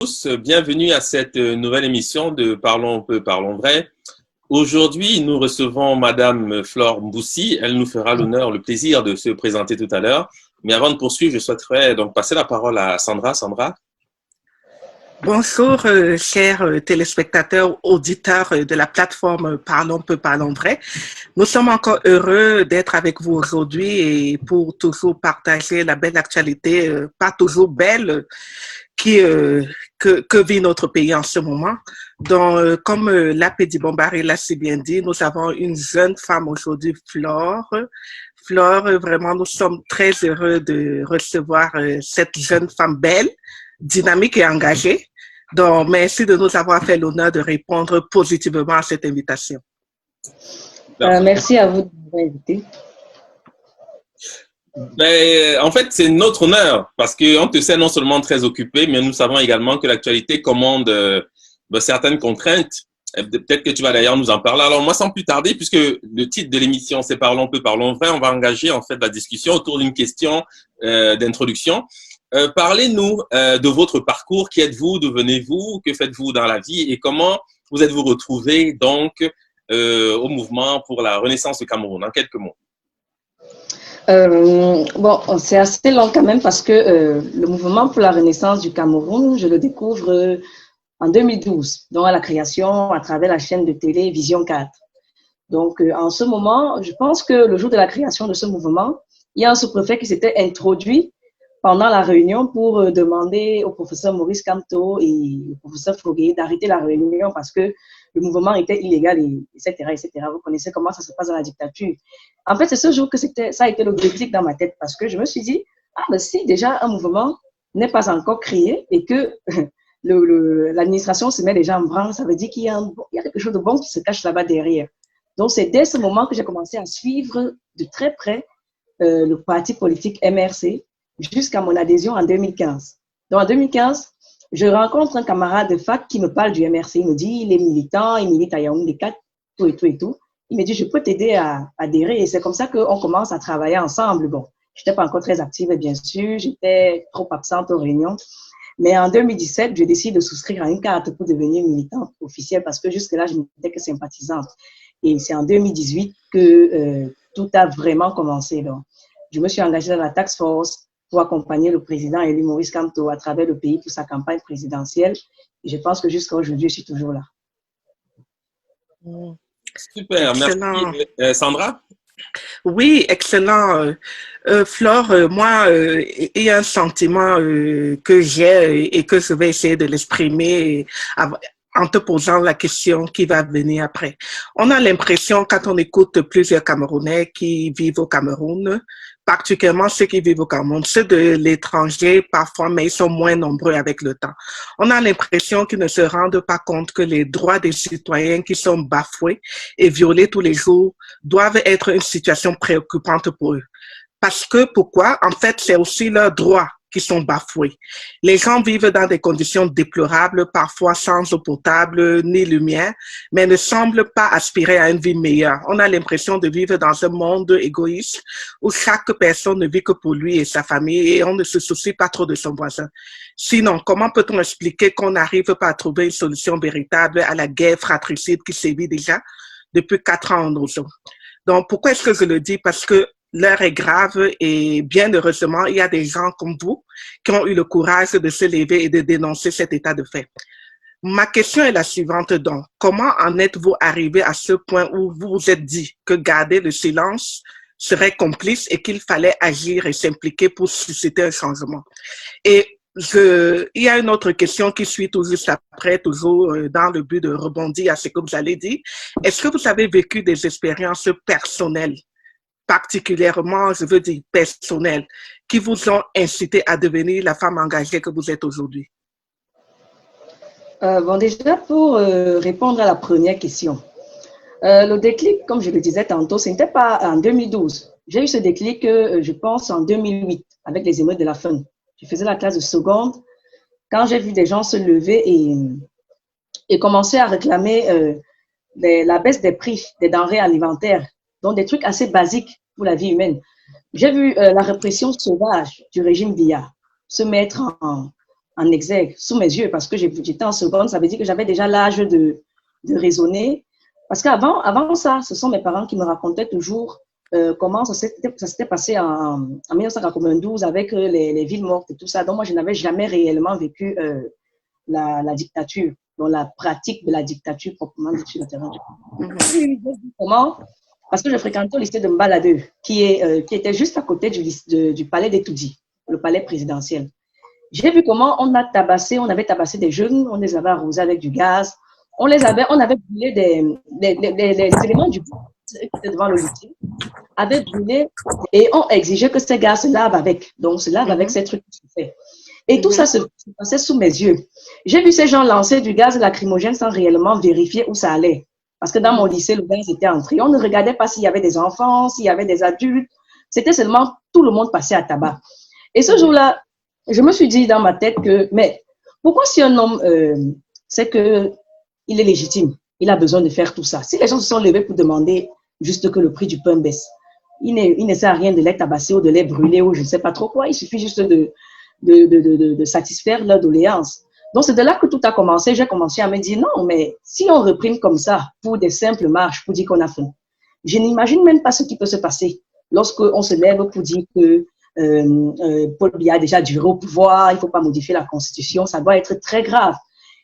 Bienvenue à cette nouvelle émission de Parlons peu, parlons vrai. Aujourd'hui, nous recevons Madame Flore Mboussi. Elle nous fera l'honneur, le plaisir de se présenter tout à l'heure. Mais avant de poursuivre, je souhaiterais donc passer la parole à Sandra. Sandra. Bonjour, chers téléspectateurs, auditeurs de la plateforme Parlons peu, parlons vrai. Nous sommes encore heureux d'être avec vous aujourd'hui et pour toujours partager la belle actualité, pas toujours belle, que vit notre pays en ce moment. Donc, comme Lapédi Bombari l'a si bien dit, nous avons une jeune femme aujourd'hui, Flore. Flore, vraiment, nous sommes très heureux de recevoir cette jeune femme belle, dynamique et engagée. Donc, merci de nous avoir fait l'honneur de répondre positivement à cette invitation. Merci à vous de m'avoir invité. En fait, c'est notre honneur parce qu'on te sait non seulement très occupé, mais nous savons également que l'actualité commande certaines contraintes. Peut-être que tu vas d'ailleurs nous en parler. Alors moi, sans plus tarder, puisque le titre de l'émission, c'est Parlons peu, parlons vrai, on va engager en fait la discussion autour d'une question d'introduction. Parlez-nous de votre parcours. Qui êtes-vous? D'où venez-vous? Que faites-vous dans la vie? Et comment vous êtes-vous retrouvé donc au mouvement pour la Renaissance du Cameroun? En quelques mots. Bon, c'est assez long quand même parce que le mouvement pour la Renaissance du Cameroun, je le découvre en 2012, donc à la création à travers la chaîne de télé Vision 4. Donc, en ce moment, je pense que le jour de la création de ce mouvement, il y a un sous-préfet qui s'était introduit pendant la réunion pour demander au professeur Maurice Kamto et au professeur Foguet d'arrêter la réunion parce que le mouvement était illégal, etc., etc. Vous connaissez comment ça se passe dans la dictature. En fait, c'est ce jour que ça a été le déclic dans ma tête parce que je me suis dit, si déjà un mouvement n'est pas encore créé et que l'administration se met déjà en branle, ça veut dire qu'il y a quelque chose de bon qui se cache là-bas derrière. Donc, c'est dès ce moment que j'ai commencé à suivre de très près le parti politique MRC, jusqu'à mon adhésion en 2015. Donc, en 2015, je rencontre un camarade de fac qui me parle du MRC. Il me dit, il est militant, il milite à Yaoundé 4, tout et tout et tout. Il me dit, je peux t'aider à adhérer. Et c'est comme ça qu'on commence à travailler ensemble. Bon, je n'étais pas encore très active, bien sûr. J'étais trop absente aux réunions. Mais en 2017, je décide de souscrire à une carte pour devenir militante officielle parce que jusque-là, je n'étais que sympathisante. Et c'est en 2018 que tout a vraiment commencé. Donc, je me suis engagée dans la task force pour accompagner le président élu Maurice Kamto à travers le pays pour sa campagne présidentielle. Et je pense que jusqu'à aujourd'hui, je suis toujours là. Super, excellent. Merci. Sandra? Oui, excellent. Flore, moi, il y a un sentiment que j'ai et que je vais essayer de l'exprimer en te posant la question qui va venir après. On a l'impression, quand on écoute plusieurs Camerounais qui vivent au Cameroun, particulièrement ceux qui vivent au Cameroun, ceux de l'étranger parfois, mais ils sont moins nombreux avec le temps. On a l'impression qu'ils ne se rendent pas compte que les droits des citoyens qui sont bafoués et violés tous les jours doivent être une situation préoccupante pour eux. Parce que, pourquoi? En fait, c'est aussi leurs droits qui sont bafoués. Les gens vivent dans des conditions déplorables, parfois sans eau potable ni lumière, mais ne semblent pas aspirer à une vie meilleure. On a l'impression de vivre dans un monde égoïste où chaque personne ne vit que pour lui et sa famille et on ne se soucie pas trop de son voisin. Sinon, comment peut-on expliquer qu'on n'arrive pas à trouver une solution véritable à la guerre fratricide qui sévit déjà depuis 4 ans en Ozo? Donc, pourquoi est-ce que je le dis? Parce que l'heure est grave et bien heureusement, il y a des gens comme vous qui ont eu le courage de se lever et de dénoncer cet état de fait. Ma question est la suivante donc. Comment en êtes-vous arrivé à ce point où vous vous êtes dit que garder le silence serait complice et qu'il fallait agir et s'impliquer pour susciter un changement? Et il y a une autre question qui suit tout juste après, toujours dans le but de rebondir à ce que vous allez dire. Est-ce que vous avez vécu des expériences personnelles, particulièrement, je veux dire personnelles, qui vous ont incité à devenir la femme engagée que vous êtes aujourd'hui? Bon, déjà, pour répondre à la première question, le déclic, comme je le disais tantôt, ce n'était pas en 2012. J'ai eu ce déclic, je pense, en 2008, avec les émeutes de la faim. Je faisais la classe de seconde quand j'ai vu des gens se lever et commencer à réclamer la baisse des prix des denrées alimentaires, donc des trucs assez basiques pour la vie humaine. J'ai vu la répression sauvage du régime Biya se mettre en exergue, sous mes yeux, parce que j'étais en seconde, ça veut dire que j'avais déjà l'âge de raisonner. Parce avant ça, ce sont mes parents qui me racontaient toujours comment ça s'était passé en 1992 avec les villes mortes et tout ça. Donc, moi, je n'avais jamais réellement vécu la dictature, donc la pratique de la dictature proprement dite sur le terrain. Comment? Parce que je fréquentais au lycée de Mbaladeu, qui était juste à côté du palais d'Etoudi, le palais présidentiel. J'ai vu comment on avait tabassé des jeunes, on les avait arrosés avec du gaz, on avait brûlé des éléments du bois qui étaient devant le lycée, avait brûlé et on exigeait que ces gars se lavent avec. Donc, se lavent avec ces trucs qui se fait. Et tout ça se passait sous mes yeux. J'ai vu ces gens lancer du gaz lacrymogène sans réellement vérifier où ça allait. Parce que dans mon lycée, le gaz était entré. On ne regardait pas s'il y avait des enfants, s'il y avait des adultes. C'était seulement tout le monde passait à tabac. Et ce jour-là, je me suis dit dans ma tête que, mais pourquoi si un homme sait qu'il est légitime, il a besoin de faire tout ça? Si les gens se sont levés pour demander juste que le prix du pain baisse, il ne sert à rien de les tabasser ou de les brûler ou je ne sais pas trop quoi. Il suffit juste de satisfaire leur doléance. Donc, c'est de là que tout a commencé. J'ai commencé à me dire, non, mais si on reprime comme ça pour des simples marches, pour dire qu'on a faim, je n'imagine même pas ce qui peut se passer lorsqu'on se lève pour dire que Paul Biya a déjà duré au pouvoir, il ne faut pas modifier la Constitution, ça doit être très grave.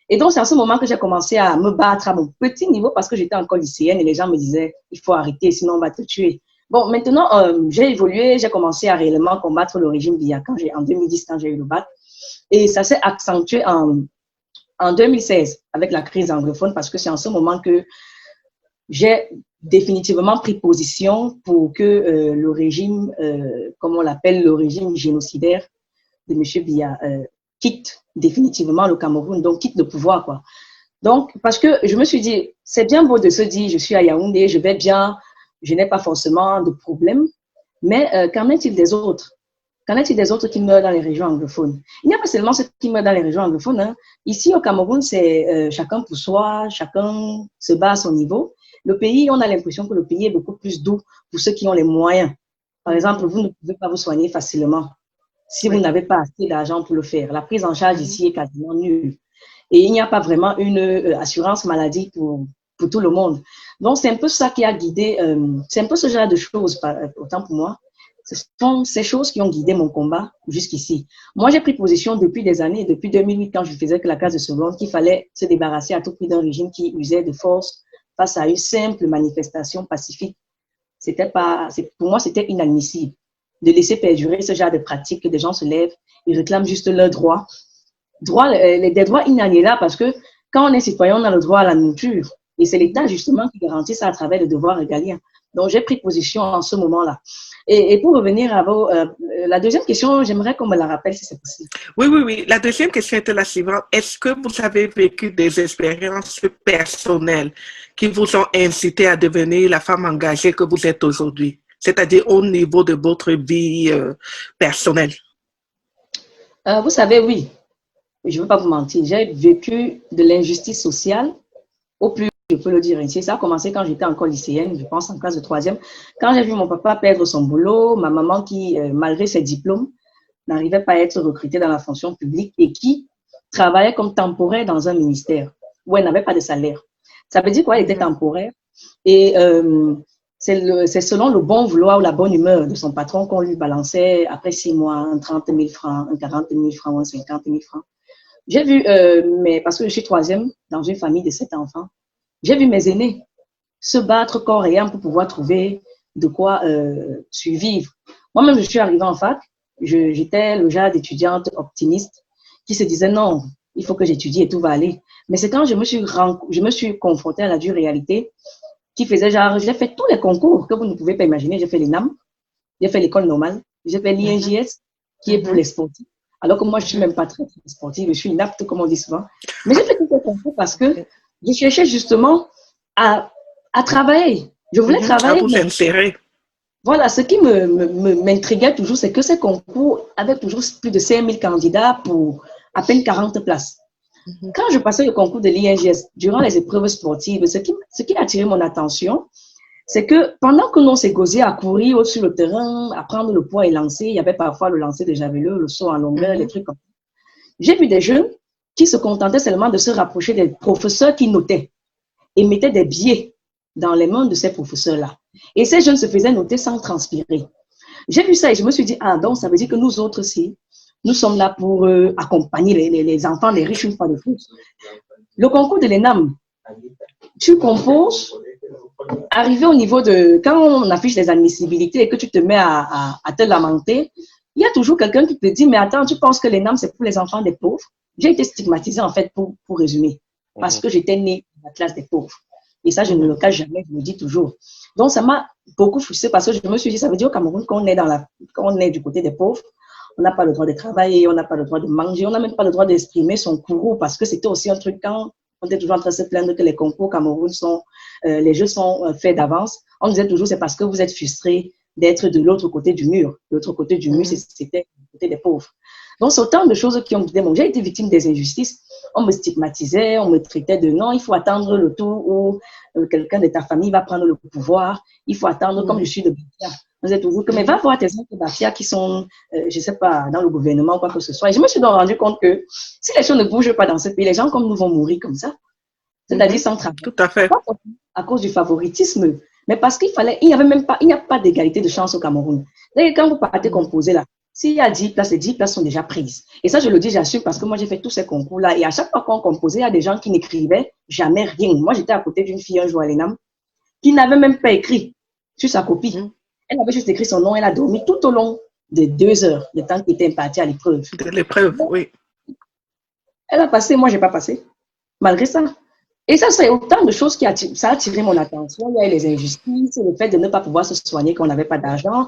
Et donc, c'est à ce moment que j'ai commencé à me battre à mon petit niveau parce que j'étais encore lycéenne et les gens me disaient, il faut arrêter, sinon on va te tuer. Bon, maintenant, j'ai évolué, j'ai commencé à réellement combattre le régime Biya en 2010, quand j'ai eu le bac. Et ça s'est accentué en 2016 avec la crise anglophone parce que c'est en ce moment que j'ai définitivement pris position pour que le régime, comme on l'appelle, le régime génocidaire de M. Biya quitte définitivement le Cameroun, donc quitte le pouvoir, quoi. Donc, parce que je me suis dit, c'est bien beau de se dire, je suis à Yaoundé, je vais bien, je n'ai pas forcément de problème, mais qu'en est-il des autres? Qu'en est-il des autres qui meurent dans les régions anglophones? Il n'y a pas seulement ceux qui meurent dans les régions anglophones. Hein. Ici, au Cameroun, c'est chacun pour soi, chacun se bat à son niveau. Le pays, on a l'impression que le pays est beaucoup plus doux pour ceux qui ont les moyens. Par exemple, vous ne pouvez pas vous soigner facilement si vous n'avez pas assez d'argent pour le faire. La prise en charge ici est quasiment nulle. Et il n'y a pas vraiment une assurance maladie pour tout le monde. Donc, c'est un peu ça qui a guidé, c'est un peu ce genre de choses, autant pour moi. Ce sont ces choses qui ont guidé mon combat jusqu'ici. Moi, j'ai pris position depuis des années, depuis 2008, quand je faisais que la classe de seconde, qu'il fallait se débarrasser à tout prix d'un régime qui usait de force face à une simple manifestation pacifique. Pour moi, c'était inadmissible de laisser perdurer ce genre de pratique, que des gens se lèvent, ils réclament juste leurs droits. Des droits inaliénables parce que quand on est citoyen, on a le droit à la nourriture. Et c'est l'État, justement, qui garantit ça à travers le devoir régalien. Donc, j'ai pris position en ce moment-là. Et pour revenir à la deuxième question, j'aimerais qu'on me la rappelle si c'est possible. Oui. La deuxième question était la suivante. Est-ce que vous avez vécu des expériences personnelles qui vous ont incité à devenir la femme engagée que vous êtes aujourd'hui? C'est-à-dire au niveau de votre vie personnelle? Vous savez, oui. Je ne veux pas vous mentir. J'ai vécu de l'injustice sociale au plus, je peux le dire ainsi. Ça a commencé quand j'étais encore lycéenne, je pense en classe de 3e. Quand j'ai vu mon papa perdre son boulot, ma maman qui, malgré ses diplômes, n'arrivait pas à être recrutée dans la fonction publique et qui travaillait comme temporaire dans un ministère où elle n'avait pas de salaire. Ça veut dire quoi? Elle était temporaire et c'est selon le bon vouloir ou la bonne humeur de son patron qu'on lui balançait après 6 mois un 30 000 francs, un 40 000 francs ou un 50 000 francs. J'ai vu, mais parce que je suis 3e dans une famille de 7 enfants, j'ai vu mes aînés se battre corps et âme pour pouvoir trouver de quoi survivre. Moi-même, je suis arrivée en fac, j'étais le genre d'étudiante optimiste qui se disait non, il faut que j'étudie et tout va aller. Mais c'est quand je me suis confrontée à la dure réalité qui faisait genre, j'ai fait tous les concours que vous ne pouvez pas imaginer. J'ai fait l'ENAM, j'ai fait l'école normale, j'ai fait l'INJS qui est pour les sportifs. Alors que moi, je ne suis même pas très, très sportive, je suis inapte, comme on dit souvent. Mais j'ai fait tous ces concours parce que je cherchais justement à travailler. Je voulais travailler. À vous insérer. Voilà, ce qui m'intriguait toujours, c'est que ces concours avaient toujours plus de 5 000 candidats pour à peine 40 places. Quand je passais le concours de l'INGS, durant les épreuves sportives, ce qui a attiré mon attention, c'est que pendant que l'on s'est causé à courir sur le terrain, à prendre le poids et lancer, il y avait parfois le lancer de javelot, le saut en longueur, les trucs comme ça. J'ai vu des jeunes qui se contentaient seulement de se rapprocher des professeurs qui notaient et mettaient des billets dans les mains de ces professeurs-là. Et ces jeunes se faisaient noter sans transpirer. J'ai vu ça et je me suis dit, ah, donc ça veut dire que nous autres aussi, nous sommes là pour accompagner les enfants des riches une fois de plus. Le concours de l'ENAM, tu composes, arrivé au niveau de, quand on affiche les admissibilités et que tu te mets à te lamenter, il y a toujours quelqu'un qui te dit, mais attends, tu penses que l'ENAM, c'est pour les enfants des pauvres? J'ai été stigmatisée, en fait, pour résumer, parce que j'étais née dans la classe des pauvres. Et ça, je ne le cache jamais, je le dis toujours. Donc, ça m'a beaucoup frustrée parce que je me suis dit, ça veut dire au Cameroun qu'on est, qu'on est du côté des pauvres, on n'a pas le droit de travailler, on n'a pas le droit de manger, on n'a même pas le droit d'exprimer son courroux parce que c'était aussi un truc quand on était toujours en train de se plaindre que les concours au Cameroun sont, les jeux sont faits d'avance. On disait toujours, c'est parce que vous êtes frustrés d'être de l'autre côté du mur. L'autre côté du mur, c'était le côté des pauvres. Donc, c'est autant de choses qui ont guidé mon. J'ai été victime des injustices. On me stigmatisait, on me traitait de non, il faut attendre le tour où quelqu'un de ta famille va prendre le pouvoir. Il faut attendre, comme je suis de Bafia. Vous êtes toujours que, mais va voir tes oncles Bafia qui sont, je ne sais pas, dans le gouvernement ou quoi que ce soit. Et je me suis donc rendu compte que si les choses ne bougent pas dans ce pays, les gens comme nous vont mourir comme ça. C'est-à-dire sans travail. Tout à fait. À cause du favoritisme. Mais parce qu'il fallait, il n'y a pas d'égalité de chance au Cameroun. D'ailleurs, quand vous partez composer là, s'il y a 10 places, les 10 places sont déjà prises. Et ça, je le dis, j'assure, parce que moi, j'ai fait tous ces concours-là. Et à chaque fois qu'on composait, il y a des gens qui n'écrivaient jamais rien. Moi, j'étais à côté d'une fille un jour à l'ENAM qui n'avait même pas écrit sur sa copie. Elle avait juste écrit son nom, elle a dormi tout au long des 2 heures, le temps qui était imparti à l'épreuve. De l'épreuve, oui. Elle a passé, moi, je n'ai pas passé, malgré ça. Et ça, c'est autant de choses ça a attiré mon attention. Il y a eu les injustices, le fait de ne pas pouvoir se soigner quand on n'avait pas d'argent.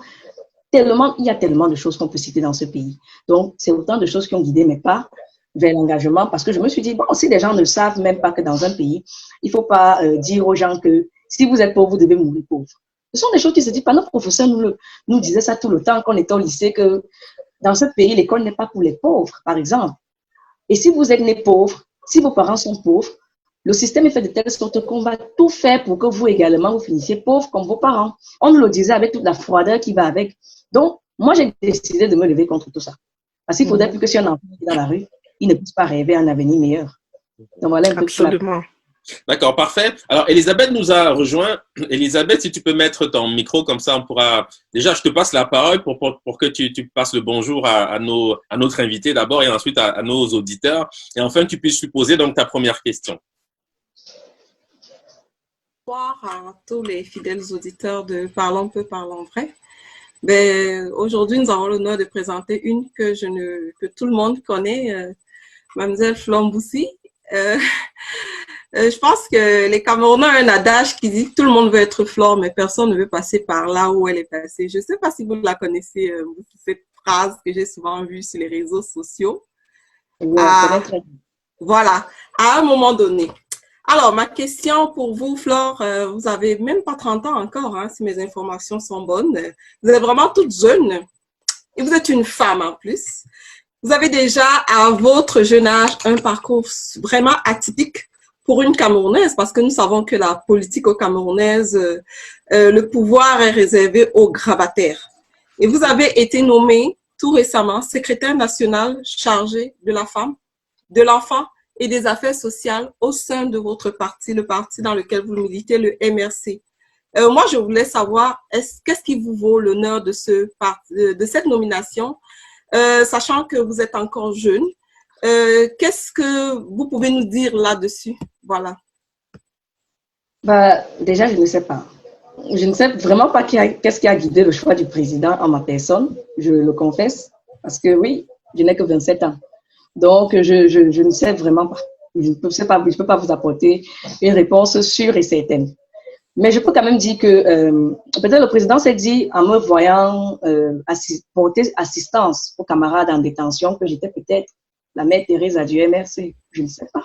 Il y a tellement de choses qu'on peut citer dans ce pays. Donc, c'est autant de choses qui ont guidé mes pas vers l'engagement parce que je me suis dit, bon, si les gens ne savent même pas que dans un pays, il ne faut pas dire aux gens que si vous êtes pauvre, vous devez mourir pauvre. Ce sont des choses qui se disent pas. Nos professeurs nous disaient ça tout le temps quand on était au lycée, que dans ce pays, l'école n'est pas pour les pauvres, par exemple. Et si vous êtes né pauvre, si vos parents sont pauvres, le système est fait de telle sorte qu'on va tout faire pour que vous également, vous finissiez pauvre comme vos parents. On nous le disait avec toute la froideur qui va avec. Donc, moi, j'ai décidé de me lever contre tout ça. Parce qu'il faudrait plus que si un enfant est dans la rue, il ne puisse pas rêver à un avenir meilleur. Donc, voilà un peu. Absolument. D'accord, parfait. Alors, Elisabeth nous a rejoint. Elisabeth, si tu peux mettre ton micro, comme ça, on pourra… Déjà, je te passe la parole pour que tu passes le bonjour à notre invité d'abord et ensuite à nos auditeurs. Et enfin, tu puisses lui poser donc ta première question. Bonsoir à tous les fidèles auditeurs de Parlons peu, parlons vrai. Ben, aujourd'hui, nous avons l'honneur de présenter une que tout le monde connaît, Mademoiselle Flore Mboussi. Je pense que les Camerounais ont un adage qui dit que tout le monde veut être Flore, mais personne ne veut passer par là où elle est passée. Je ne sais pas si vous la connaissez, cette phrase que j'ai souvent vue sur les réseaux sociaux. Voilà, à un moment donné. Alors, ma question pour vous, Flore, vous avez même pas 30 ans encore, hein, si mes informations sont bonnes. Vous êtes vraiment toute jeune et vous êtes une femme en plus. Vous avez déjà, à votre jeune âge, un parcours vraiment atypique pour une Camerounaise, parce que nous savons que la politique camerounaise, le pouvoir est réservé aux grabataires. Et vous avez été nommée tout récemment secrétaire national chargé de la femme, de l'enfant et des affaires sociales au sein de votre parti, le parti dans lequel vous militez, le MRC. Moi, je voulais savoir, qu'est-ce qui vous vaut l'honneur de cette nomination, sachant que vous êtes encore jeune. Qu'est-ce que vous pouvez nous dire là-dessus? Voilà. Déjà, je ne sais pas. Je ne sais vraiment pas qu'est-ce qui a guidé le choix du président en ma personne, je le confesse, parce que oui, je n'ai que 27 ans. Donc, je ne sais vraiment pas. Je ne peux pas vous apporter une réponse sûre et certaine. Mais je peux quand même dire que peut-être le président s'est dit, en me voyant porter assistance aux camarades en détention, que j'étais peut-être la mère Teresa du MRC. Je ne sais pas.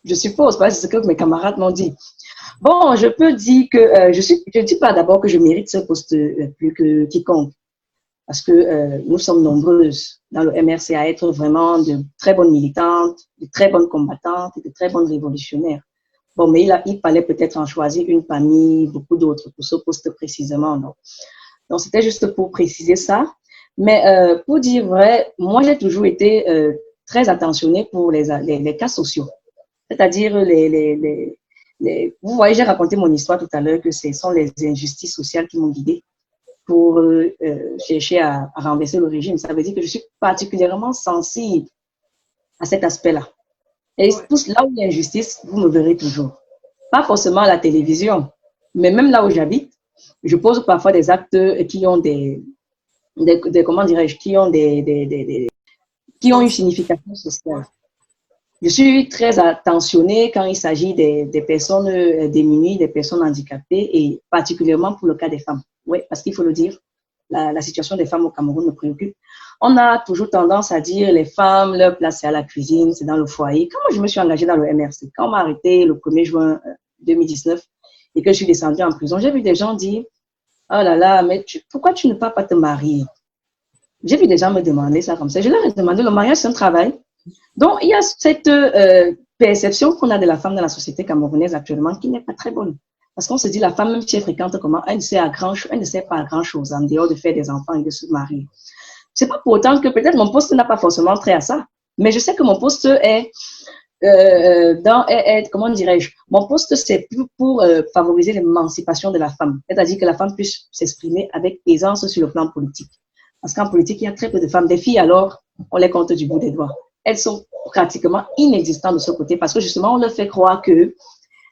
Je suppose, parce que c'est ce que mes camarades m'ont dit. Bon, je peux dire que je ne dis pas d'abord que je mérite ce poste plus que quiconque. Parce que nous sommes nombreuses dans le MRC à être vraiment de très bonnes militantes, de très bonnes combattantes et de très bonnes révolutionnaires. Bon, mais il fallait peut-être en choisir une parmi beaucoup d'autres pour ce poste précisément. Donc c'était juste pour préciser ça. Mais pour dire vrai, moi j'ai toujours été très attentionné pour les cas sociaux. C'est-à-dire, vous voyez, j'ai raconté mon histoire tout à l'heure que ce sont les injustices sociales qui m'ont guidée pour chercher à renverser le régime. Ça veut dire que je suis particulièrement sensible à cet aspect-là. Et là où il y a injustice, vous me verrez toujours. Pas forcément à la télévision, mais même là où j'habite, je pose parfois des actes qui ont comment dirais-je, qui ont une signification sociale. Je suis très attentionnée quand il s'agit des personnes démunies, des personnes handicapées et particulièrement pour le cas des femmes. Oui, parce qu'il faut le dire, la situation des femmes au Cameroun me préoccupe. On a toujours tendance à dire les femmes, leur place c'est à la cuisine, c'est dans le foyer. Quand moi je me suis engagée dans le MRC, quand on m'a arrêté le 1er juin 2019 et que je suis descendue en prison, j'ai vu des gens dire « Oh là là, mais pourquoi tu ne peux pas te marier ?» J'ai vu des gens me demander ça comme ça. Je leur ai demandé, le mariage c'est un travail. Donc, il y a cette perception qu'on a de la femme dans la société camerounaise actuellement qui n'est pas très bonne. Parce qu'on se dit, la femme, même si elle fréquente comment, elle ne sert pas à grand-chose en dehors de faire des enfants et de se marier. C'est pas pour autant que peut-être mon poste n'a pas forcément trait à ça, mais je sais que mon poste est, comment dirais-je, mon poste c'est pour favoriser l'émancipation de la femme, c'est-à-dire que la femme puisse s'exprimer avec aisance sur le plan politique. Parce qu'en politique, il y a très peu de femmes. Des filles, alors, on les compte du bout des doigts. Elles sont pratiquement inexistantes de ce côté parce que justement, on leur fait croire que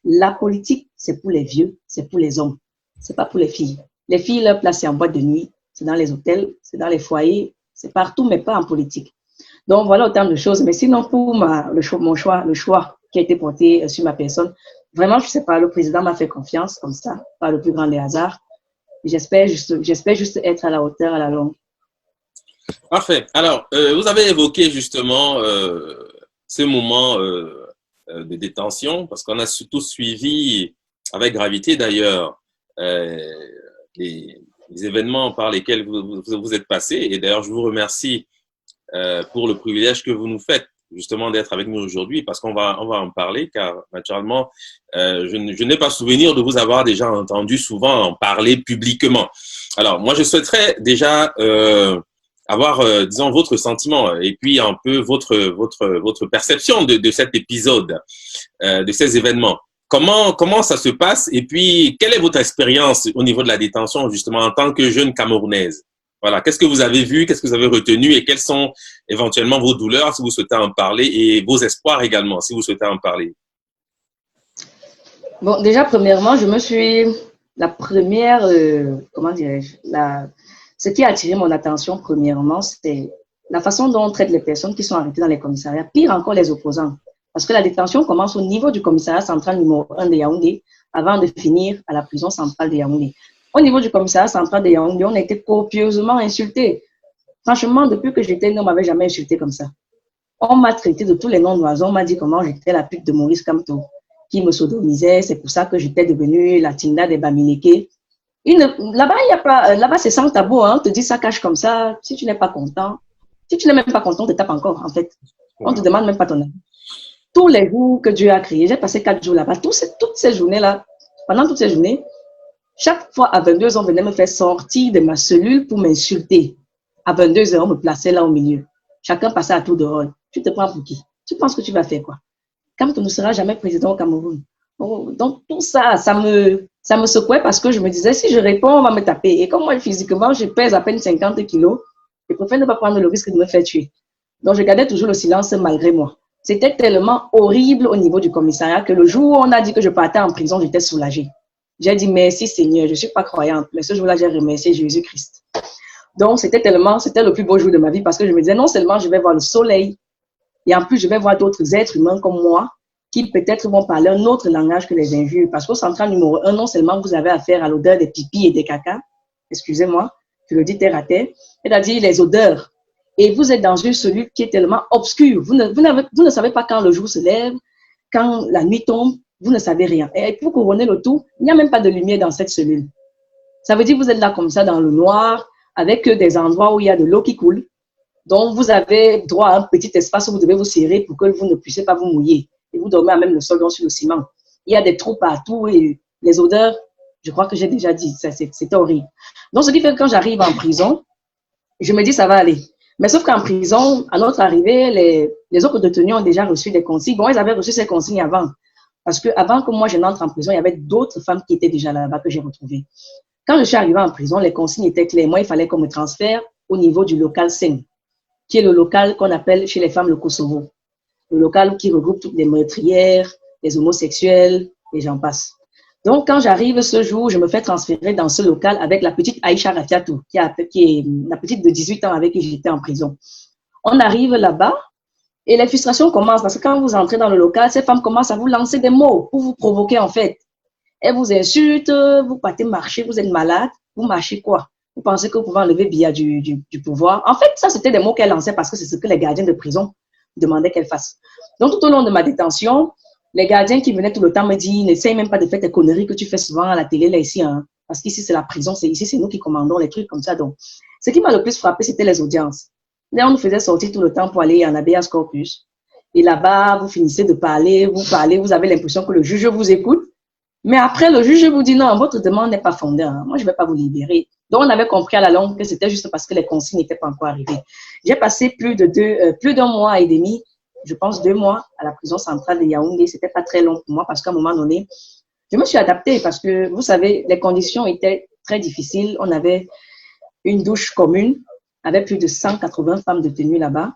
la politique, c'est pour les vieux, c'est pour les hommes. C'est pas pour les filles. Les filles, leur place, c'est en boîte de nuit, c'est dans les hôtels, c'est dans les foyers, c'est partout, mais pas en politique. Donc, voilà autant de choses. Mais sinon, pour le choix qui a été porté sur ma personne, vraiment, je sais pas, le président m'a fait confiance comme ça, par le plus grand des hasards. J'espère juste être à la hauteur à la longue. Parfait. Alors, vous avez évoqué justement ce moment de détention, parce qu'on a tous suivi, avec gravité d'ailleurs, les événements par lesquels vous êtes passé. Et d'ailleurs, je vous remercie pour le privilège que vous nous faites justement d'être avec nous aujourd'hui, parce qu'on va en parler, car naturellement, je n'ai pas souvenir de vous avoir déjà entendu souvent en parler publiquement. Alors, moi, je souhaiterais déjà avoir, disons, votre sentiment et puis un peu votre perception de cet épisode, de ces événements. Comment ça se passe et puis quelle est votre expérience au niveau de la détention justement en tant que jeune Camerounaise? Voilà, qu'est-ce que vous avez vu, qu'est-ce que vous avez retenu et quelles sont éventuellement vos douleurs si vous souhaitez en parler et vos espoirs également si vous souhaitez en parler? Bon, déjà, premièrement, la première, comment dirais-je, ce qui a attiré mon attention, premièrement, c'est la façon dont on traite les personnes qui sont arrêtées dans les commissariats, pire encore les opposants. Parce que la détention commence au niveau du commissariat central numéro 1 de Yaoundé avant de finir à la prison centrale de Yaoundé. Au niveau du commissariat central de Yaoundé, on a été copieusement insultés. Franchement, depuis que j'étais né, on ne m'avait jamais insulté comme ça. On m'a traité de tous les noms d'oiseaux. On m'a dit comment j'étais la pute de Maurice Kamto, qui me sodomisait. C'est pour ça que j'étais devenue la Tinda des Bamileke. Là-bas, il y a pas, là-bas, c'est sans tabou, hein. On te dit ça cache comme ça. Si tu n'es pas content, si tu n'es même pas content, on te tape encore, en fait. On te demande même pas ton avis. Tous les jours que Dieu a créé, j'ai passé 4 jours là-bas. Toutes ces journées-là, pendant toutes ces journées, chaque fois à 22h, on venait me faire sortir de ma cellule pour m'insulter. À 22h, on me plaçait là au milieu. Chacun passait à tour de rôle. Tu te prends pour qui? Tu penses que tu vas faire quoi? Kamto ne sera jamais président au Cameroun. Donc, tout ça, ça me secouait parce que je me disais, si je réponds, on va me taper. Et comme moi, physiquement, je pèse à peine 50 kilos, je préfère ne pas prendre le risque de me faire tuer. Donc, je gardais toujours le silence malgré moi. C'était tellement horrible au niveau du commissariat que le jour où on a dit que je partais en prison, j'étais soulagée. J'ai dit, merci Seigneur, je ne suis pas croyante, mais ce jour-là, j'ai remercié Jésus-Christ. Donc, c'était le plus beau jour de ma vie parce que je me disais, non seulement je vais voir le soleil, et en plus, je vais voir d'autres êtres humains comme moi qui peut-être vont parler un autre langage que les injures. Parce qu'au central numéro 1, non seulement vous avez affaire à l'odeur des pipis et des caca, excusez-moi, je le dis terre à terre, c'est-à-dire les odeurs. Et vous êtes dans une cellule qui est tellement obscure. Vous ne savez pas quand le jour se lève, quand la nuit tombe, vous ne savez rien. Et pour couronner le tout, il n'y a même pas de lumière dans cette cellule. Ça veut dire que vous êtes là comme ça dans le noir, avec des endroits où il y a de l'eau qui coule. Donc, vous avez droit à un petit espace où vous devez vous serrer pour que vous ne puissiez pas vous mouiller. Et vous dormez à même le sol, donc sur le ciment. Il y a des trous partout et les odeurs, je crois que j'ai déjà dit, c'était horrible. Donc, ce qui fait que quand j'arrive en prison, je me dis ça va aller. Mais sauf qu'en prison, à notre arrivée, les autres détenus ont déjà reçu des consignes. Bon, ils avaient reçu ces consignes avant. Parce que avant que moi je n'entre en prison, il y avait d'autres femmes qui étaient déjà là-bas que j'ai retrouvées. Quand je suis arrivée en prison, les consignes étaient claires. Moi, il fallait qu'on me transfère au niveau du local 5, qui est le local qu'on appelle chez les femmes le Kosovo. Le local qui regroupe toutes les meurtrières, les homosexuels, et j'en passe. Donc, quand j'arrive ce jour, je me fais transférer dans ce local avec la petite Aïcha Rafiatou, qui est la petite de 18 ans avec qui j'étais en prison. On arrive là-bas et les frustrations commencent parce que quand vous entrez dans le local, ces femmes commencent à vous lancer des mots pour vous provoquer en fait. Elles vous insultent, vous partez marcher, vous êtes malade, vous marchez quoi? Vous pensez que vous pouvez enlever Biya du pouvoir? En fait, ça c'était des mots qu'elle lançait parce que c'est ce que les gardiens de prison demandaient qu'elle fasse. Donc tout au long de ma détention, les gardiens qui venaient tout le temps me disent, n'essaye même pas de faire tes conneries que tu fais souvent à la télé là ici, hein, parce qu'ici c'est la prison, ici c'est nous qui commandons les trucs comme ça. Donc, ce qui m'a le plus frappé, c'était les audiences. Là, on nous faisait sortir tout le temps pour aller en habeas corpus. Et là-bas, vous finissez de parler, vous avez l'impression que le juge vous écoute. Mais après, le juge vous dit non, votre demande n'est pas fondée. Hein. Moi, je ne vais pas vous libérer. Donc, on avait compris à la longue que c'était juste parce que les consignes n'étaient pas encore arrivées. J'ai passé plus d'un mois et demi, je pense 2 mois, à la prison centrale de Yaoundé. C'était pas très long pour moi parce qu'à un moment donné, je me suis adaptée parce que, vous savez, les conditions étaient très difficiles. On avait une douche commune avec plus de 180 femmes détenues là-bas.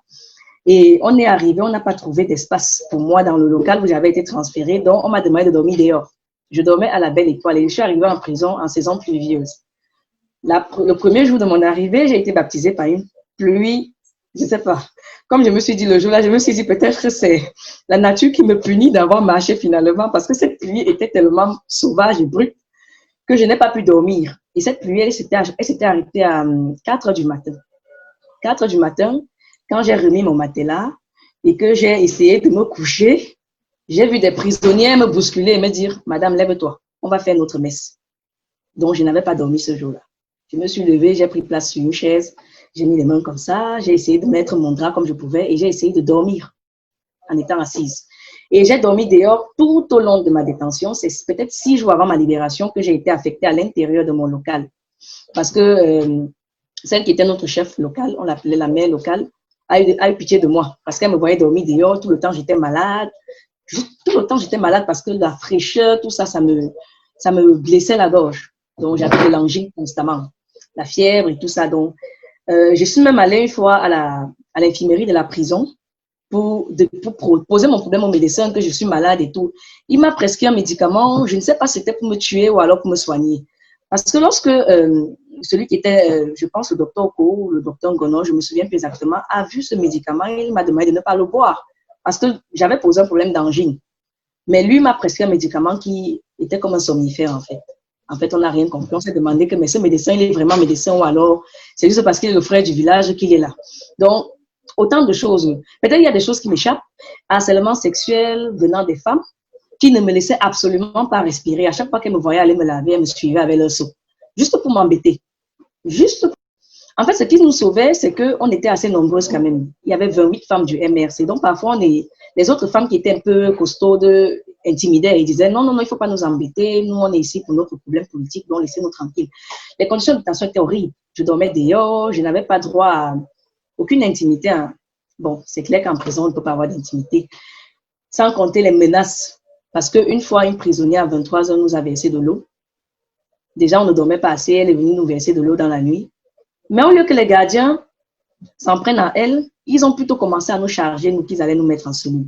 Et on est arrivé, on n'a pas trouvé d'espace pour moi dans le local où j'avais été transférée. Donc, on m'a demandé de dormir dehors. Je dormais à la Belle Étoile et je suis arrivée en prison en saison pluvieuse. Le premier jour de mon arrivée, j'ai été baptisée par une pluie, je ne sais pas. Comme je me suis dit le jour-là, je me suis dit peut-être que c'est la nature qui me punit d'avoir marché finalement parce que cette pluie était tellement sauvage et brute que je n'ai pas pu dormir. Et cette pluie, elle s'était arrêtée à 4 heures du matin. 4 heures du matin, quand j'ai remis mon matelas et que j'ai essayé de me coucher, j'ai vu des prisonniers me bousculer et me dire « Madame, lève-toi, on va faire notre messe. » Donc, je n'avais pas dormi ce jour-là. Je me suis levée, j'ai pris place sur une chaise, j'ai mis les mains comme ça, j'ai essayé de mettre mon drap comme je pouvais et j'ai essayé de dormir en étant assise. Et j'ai dormi dehors tout au long de ma détention. C'est peut-être 6 jours avant ma libération que j'ai été affectée à l'intérieur de mon local. Parce que celle qui était notre chef local, on l'appelait la mère locale, a eu pitié de moi parce qu'elle me voyait dormir dehors. Tout le temps, j'étais malade. Tout le temps, j'étais malade parce que la fraîcheur, tout ça, ça me blessait la gorge. Donc, j'avais de l'angine constamment, la fièvre et tout ça. Donc, je suis même allée une fois à l'infirmerie de la prison pour poser mon problème au médecin que je suis malade et tout. Il m'a prescrit un médicament, je ne sais pas si c'était pour me tuer ou alors pour me soigner. Parce que lorsque celui qui était, je pense, le docteur Oko ou le docteur Ngono, je me souviens plus exactement, a vu ce médicament, il m'a demandé de ne pas le boire. Parce que j'avais posé un problème d'angine. Mais lui m'a prescrit un médicament qui était comme un somnifère, en fait. En fait, on n'a rien compris. On s'est demandé que mais ce médecin, il est vraiment médecin ou alors c'est juste parce qu'il est le frère du village qu'il est là. Donc, autant de choses. Peut-être il y a des choses qui m'échappent. Harcèlement sexuel venant des femmes qui ne me laissaient absolument pas respirer. À chaque fois qu'elles me voyaient aller me laver, elles me suivaient avec leur seau. Juste pour m'embêter. En fait, ce qui nous sauvait, c'est qu'on était assez nombreuses quand même. Il y avait 28 femmes du MRC. Donc, parfois, les autres femmes qui étaient un peu costaudes, intimidaient et disaient non, il ne faut pas nous embêter. Nous, on est ici pour notre problème politique, donc laissez-nous tranquilles. Les conditions de détention étaient horribles. Je dormais dehors, je n'avais pas droit à aucune intimité. Hein. Bon, c'est clair qu'en prison, on ne peut pas avoir d'intimité. Sans compter les menaces. Parce qu'une fois, une prisonnière à 23 heures nous a versé de l'eau. Déjà, on ne dormait pas assez. Elle est venue nous verser de l'eau dans la nuit. Mais au lieu que les gardiens s'en prennent à elle, ils ont plutôt commencé à nous charger, nous, qu'ils allaient nous mettre en cellule.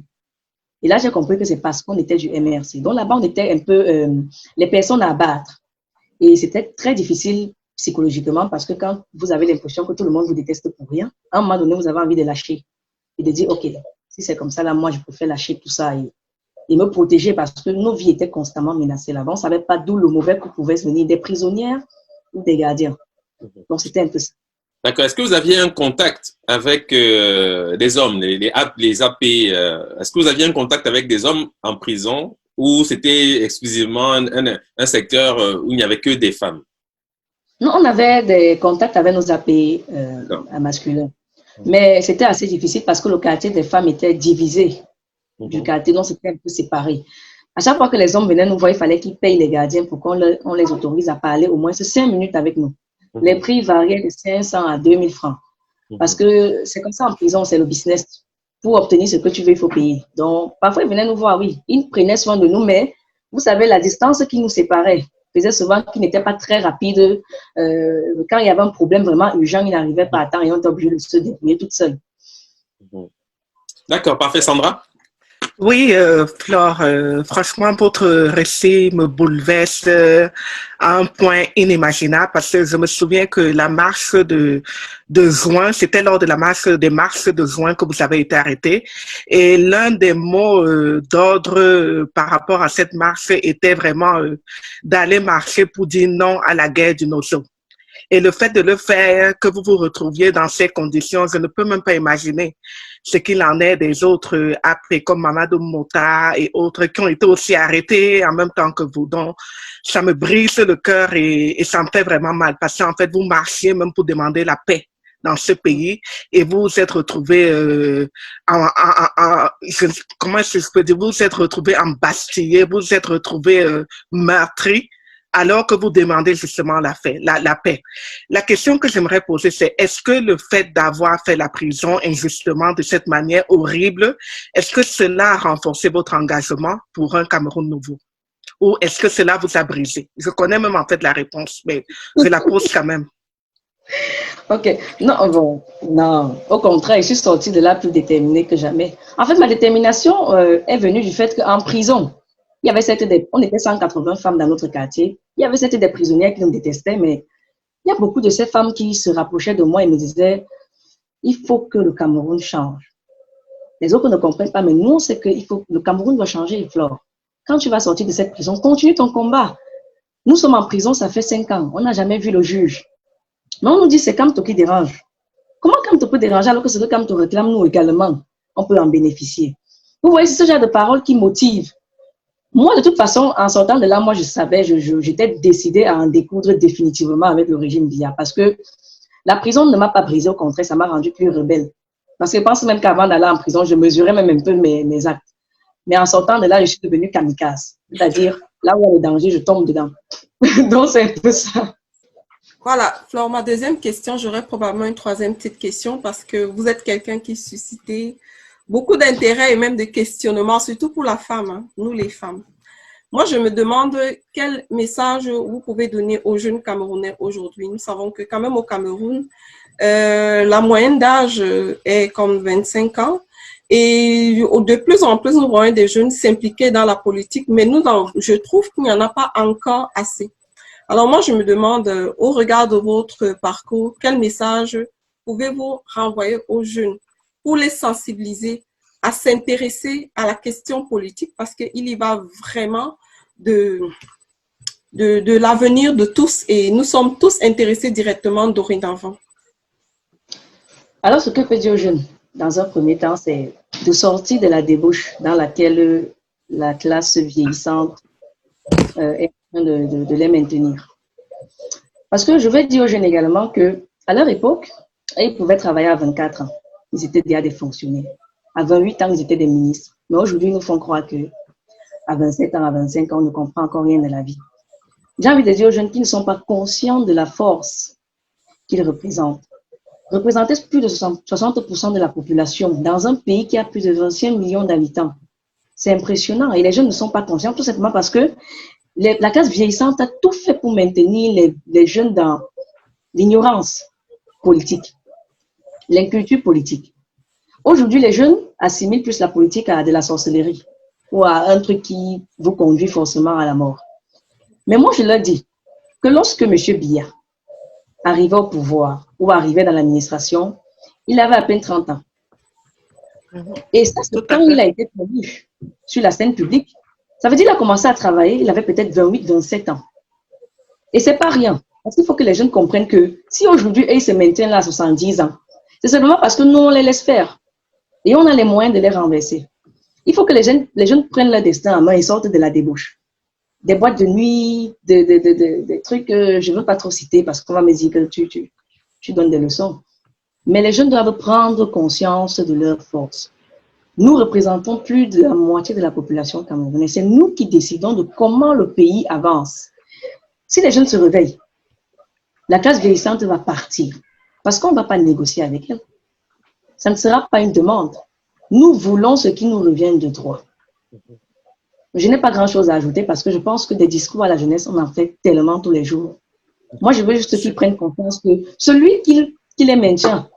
Et là, j'ai compris que c'est parce qu'on était du MRC. Donc là-bas, on était un peu les personnes à abattre. Et c'était très difficile psychologiquement parce que quand vous avez l'impression que tout le monde vous déteste pour rien, à un moment donné, vous avez envie de lâcher et de dire, OK, si c'est comme ça, là, moi, je préfère lâcher tout ça et me protéger parce que nos vies étaient constamment menacées là-bas. On ne savait pas d'où le mauvais coup pouvait venir, des prisonnières ou des gardiens. Donc, c'était un peu ça. D'accord. Est-ce que vous aviez un contact avec des hommes, les AP? Est-ce que vous aviez un contact avec des hommes en prison ou c'était exclusivement un secteur où il n'y avait que des femmes? Non, on avait des contacts avec nos AP masculins. Mais c'était assez difficile parce que le quartier des femmes était divisé du quartier, donc c'était un peu séparé. À chaque fois que les hommes venaient nous voir, il fallait qu'ils payent les gardiens pour qu'on les autorise à parler au moins 5 minutes avec nous. Les prix variaient de 500 à 2000 francs. Parce que c'est comme ça en prison, c'est le business. pour obtenir ce que tu veux, il faut payer. Donc, parfois, ils venaient nous voir, oui, ils prenaient soin de nous, mais vous savez, la distance qui nous séparait faisait souvent qu'il n'était pas très rapide. Quand il y avait un problème vraiment urgent, il n'arrivait pas à temps et on était obligé de se débrouiller toute seule. D'accord, parfait, Sandra. Oui, Flore, franchement, votre récit me bouleverse à un point inimaginable parce que je me souviens que la marche de juin, c'était lors de la marche des marches de juin que vous avez été arrêté. Et l'un des mots d'ordre par rapport à cette marche était vraiment d'aller marcher pour dire non à la guerre du Nozo. Et le fait de le faire, que vous vous retrouviez dans ces conditions, je ne peux même pas imaginer ce qu'il en est des autres après, comme Mamadou Mota et autres qui ont été aussi arrêtés en même temps que vous. Donc, ça me brise le cœur et ça me fait vraiment mal parce qu'en fait, vous marchiez même pour demander la paix dans ce pays et vous vous êtes retrouvés comment est-ce que je peux dire, vous vous êtes retrouvés embastillés, vous vous êtes retrouvés meurtris, alors que vous demandez justement la paix. La question que j'aimerais poser, c'est est-ce que le fait d'avoir fait la prison injustement de cette manière horrible, est-ce que cela a renforcé votre engagement pour un Cameroun nouveau? Ou est-ce que cela vous a brisé? Je connais même en fait la réponse, mais je la pose quand même. Ok, non, bon, non, au contraire, je suis sortie de là plus déterminée que jamais. En fait, ma détermination est venue du fait qu'en prison, il y avait on était 180 femmes dans notre quartier. Il y avait des prisonnières qui nous détestaient, mais il y a beaucoup de ces femmes qui se rapprochaient de moi et me disaient il faut que le Cameroun change. Les autres ne comprennent pas, mais nous, on sait que le Cameroun doit changer, Flore. Quand tu vas sortir de cette prison, continue ton combat. Nous sommes en prison, ça fait 5 ans. On n'a jamais vu le juge. Mais on nous dit c'est Kamto qui dérange. Comment Kamto peut déranger alors que ce que Kamto réclame, nous également, on peut en bénéficier. Vous voyez, c'est ce genre de paroles qui motivent. Moi, de toute façon, en sortant de là, moi, je savais, j'étais décidée à en découdre définitivement avec le régime Biya parce que la prison ne m'a pas brisée, au contraire, ça m'a rendue plus rebelle. Parce que je pense même qu'avant d'aller en prison, je mesurais même un peu mes actes. Mais en sortant de là, je suis devenue kamikaze. C'est-à-dire, là où il y a le danger, je tombe dedans. Donc, c'est un peu ça. Voilà, Flore, ma deuxième question, j'aurais probablement une troisième petite question parce que vous êtes quelqu'un qui suscitait beaucoup d'intérêt et même de questionnement, surtout pour la femme, hein, nous les femmes. Moi, je me demande quel message vous pouvez donner aux jeunes Camerounais aujourd'hui. Nous savons que quand même au Cameroun, la moyenne d'âge est comme 25 ans et de plus en plus, nous voyons des jeunes s'impliquer dans la politique, mais je trouve qu'il n'y en a pas encore assez. Alors moi, je me demande, au regard de votre parcours, quel message pouvez-vous renvoyer aux jeunes pour les sensibiliser à s'intéresser à la question politique parce qu'il y va vraiment de l'avenir de tous et nous sommes tous intéressés directement dorénavant. Alors, ce que peut dire aux jeunes, dans un premier temps, c'est de sortir de la débauche dans laquelle la classe vieillissante est en train de les maintenir. Parce que je vais dire aux jeunes également qu'à leur époque, ils pouvaient travailler à 24 ans. Ils étaient déjà des fonctionnaires. À 28 ans, ils étaient des ministres. Mais aujourd'hui, ils nous font croire qu'à 27 ans, à 25 ans, on ne comprend encore rien de la vie. J'ai envie de dire aux jeunes qui ne sont pas conscients de la force qu'ils représentent. Représenter plus de 60% de la population dans un pays qui a plus de 25 millions d'habitants. C'est impressionnant. Et les jeunes ne sont pas conscients tout simplement parce que la classe vieillissante a tout fait pour maintenir les jeunes dans l'ignorance politique, l'inculture politique. Aujourd'hui, les jeunes assimilent plus la politique à de la sorcellerie ou à un truc qui vous conduit forcément à la mort. Mais moi, je leur dis que lorsque M. Biya arrivait au pouvoir ou arrivait dans l'administration, il avait à peine 30 ans. Et ça, c'est quand il a été promu sur la scène publique. Ça veut dire qu'il a commencé à travailler, il avait peut-être 28, 27 ans. Et c'est pas rien. Parce qu'il faut que les jeunes comprennent que si aujourd'hui, ils se maintiennent là à 70 ans, c'est simplement parce que nous, on les laisse faire. Et on a les moyens de les renverser. Il faut que les jeunes prennent leur destin en main et sortent de la débauche. Des boîtes de nuit, des trucs que je ne veux pas trop citer parce qu'on va me dire que tu donnes des leçons. Mais les jeunes doivent prendre conscience de leur force. Nous représentons plus de la moitié de la population camerounaise. C'est nous qui décidons de comment le pays avance. Si les jeunes se réveillent, la classe vieillissante va partir parce qu'on ne va pas négocier avec elle. Ça ne sera pas une demande. Nous voulons ce qui nous revient de droit. Je n'ai pas grand-chose à ajouter parce que je pense que des discours à la jeunesse, on en fait tellement tous les jours. Moi, je veux juste qu'ils prennent conscience que celui qui les maintient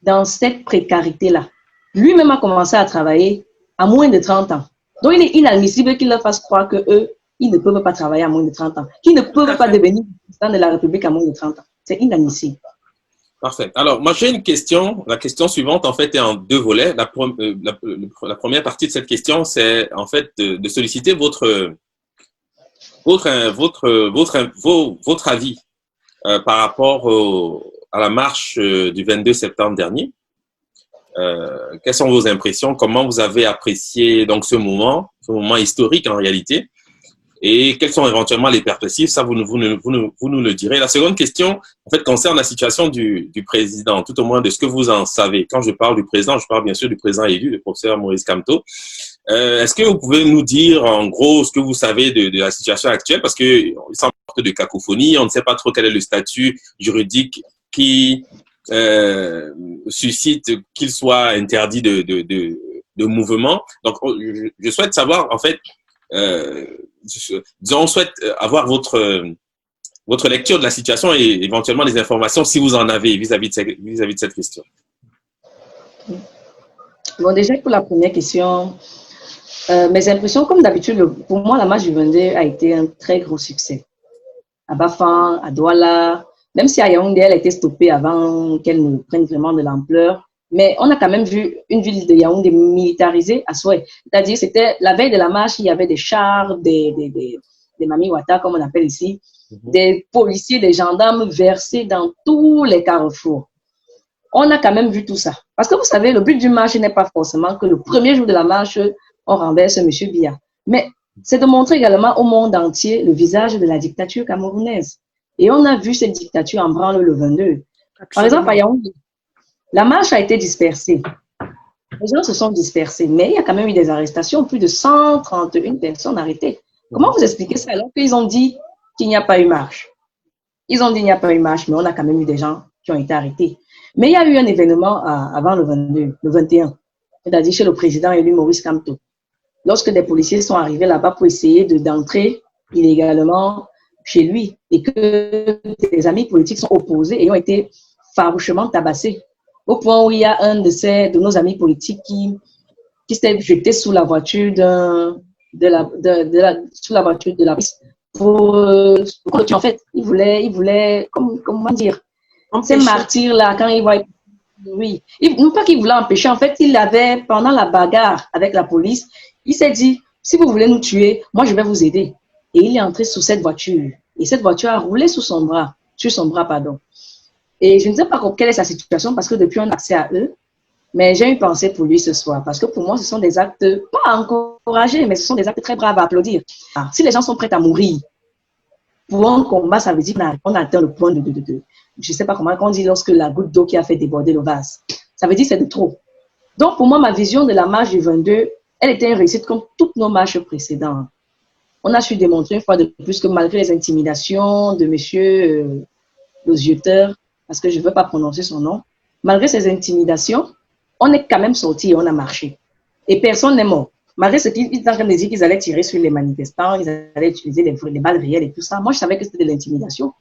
dans cette précarité-là, lui-même a commencé à travailler à moins de 30 ans. Donc, il est inadmissible qu'ils leur fassent croire qu'eux, ils ne peuvent pas travailler à moins de 30 ans, qu'ils ne peuvent pas devenir président de la République à moins de 30 ans. C'est inadmissible. Parfait. Alors, moi, j'ai une question. La question suivante, en fait, est en deux volets. La première partie de cette question, c'est en fait de solliciter votre avis par rapport à la marche du 22 septembre dernier. Quelles sont vos impressions? Comment vous avez apprécié donc ce moment historique en réalité? Et quelles sont éventuellement les perspectives? Ça, vous nous le direz. La seconde question, en fait, concerne la situation du président, tout au moins de ce que vous en savez. Quand je parle du président, je parle bien sûr du président élu, le professeur Maurice Kamto. Est-ce que vous pouvez nous dire, en gros, ce que vous savez de la situation actuelle? Parce qu'il semble de cacophonie, on ne sait pas trop quel est le statut juridique qui suscite qu'il soit interdit de mouvement. Donc, je souhaite savoir, en fait, on souhaite avoir votre lecture de la situation et éventuellement des informations, si vous en avez, vis-à-vis de cette question. Bon, déjà, pour la première question, mes impressions, comme d'habitude, pour moi, la marche du 22 a été un très gros succès. À Bafang, à Douala, même si à Yaoundé, elle a été stoppée avant qu'elle ne prenne vraiment de l'ampleur. Mais on a quand même vu une ville de Yaoundé militarisée à souhait. C'est-à-dire, c'était la veille de la marche, il y avait des chars, des Mami Wata, comme on appelle ici, des policiers, des gendarmes versés dans tous les carrefours. On a quand même vu tout ça. Parce que vous savez, le but du marche n'est pas forcément que le premier jour de la marche, on renverse M. Biya. Mais c'est de montrer également au monde entier le visage de la dictature camerounaise. Et on a vu cette dictature en branle le 22. Absolument. Par exemple, à Yaoundé, la marche a été dispersée. Les gens se sont dispersés, mais il y a quand même eu des arrestations, plus de 131 personnes arrêtées. Comment vous expliquez ça alors qu'ils ont dit qu'il n'y a pas eu marche? Ils ont dit qu'il n'y a pas eu marche, mais on a quand même eu des gens qui ont été arrêtés. Mais il y a eu un événement avant le 22, le 21, c'est-à-dire chez le président élu Maurice Kamto. Lorsque des policiers sont arrivés là-bas pour essayer d'entrer illégalement chez lui et que des amis politiques sont opposés et ont été farouchement tabassés. Au point où il y a un de nos amis politiques qui s'est jeté sous la voiture sous la voiture de la police pour en fait, il voulait comment dire, ces martyrs-là, quand il voit, oui, non pas qu'il voulait empêcher, en fait, il avait, pendant la bagarre avec la police, il s'est dit, si vous voulez nous tuer, moi je vais vous aider. Et il est entré sous cette voiture. Et cette voiture a roulé sur son bras, pardon. Et je ne sais pas quelle est sa situation parce que depuis on a accès à eux, mais j'ai une pensée pour lui ce soir parce que pour moi ce sont des actes pas encouragés, mais ce sont des actes très braves à applaudir. Si les gens sont prêts à mourir pour un combat, ça veut dire qu'on a atteint le point de je ne sais pas comment on dit lorsque la goutte d'eau qui a fait déborder le vase. Ça veut dire que c'est de trop. Donc pour moi, ma vision de la marche du 22, elle était une réussite comme toutes nos marches précédentes. On a su démontrer une fois de plus que malgré les intimidations de monsieur le zioteur, parce que je ne veux pas prononcer son nom, malgré ces intimidations, on est quand même sorti et on a marché. Et personne n'est mort. Malgré ce qu'ils étaient en train de dire qu'ils allaient tirer sur les manifestants, ils allaient utiliser les balles réelles et tout ça. Moi, je savais que c'était de l'intimidation.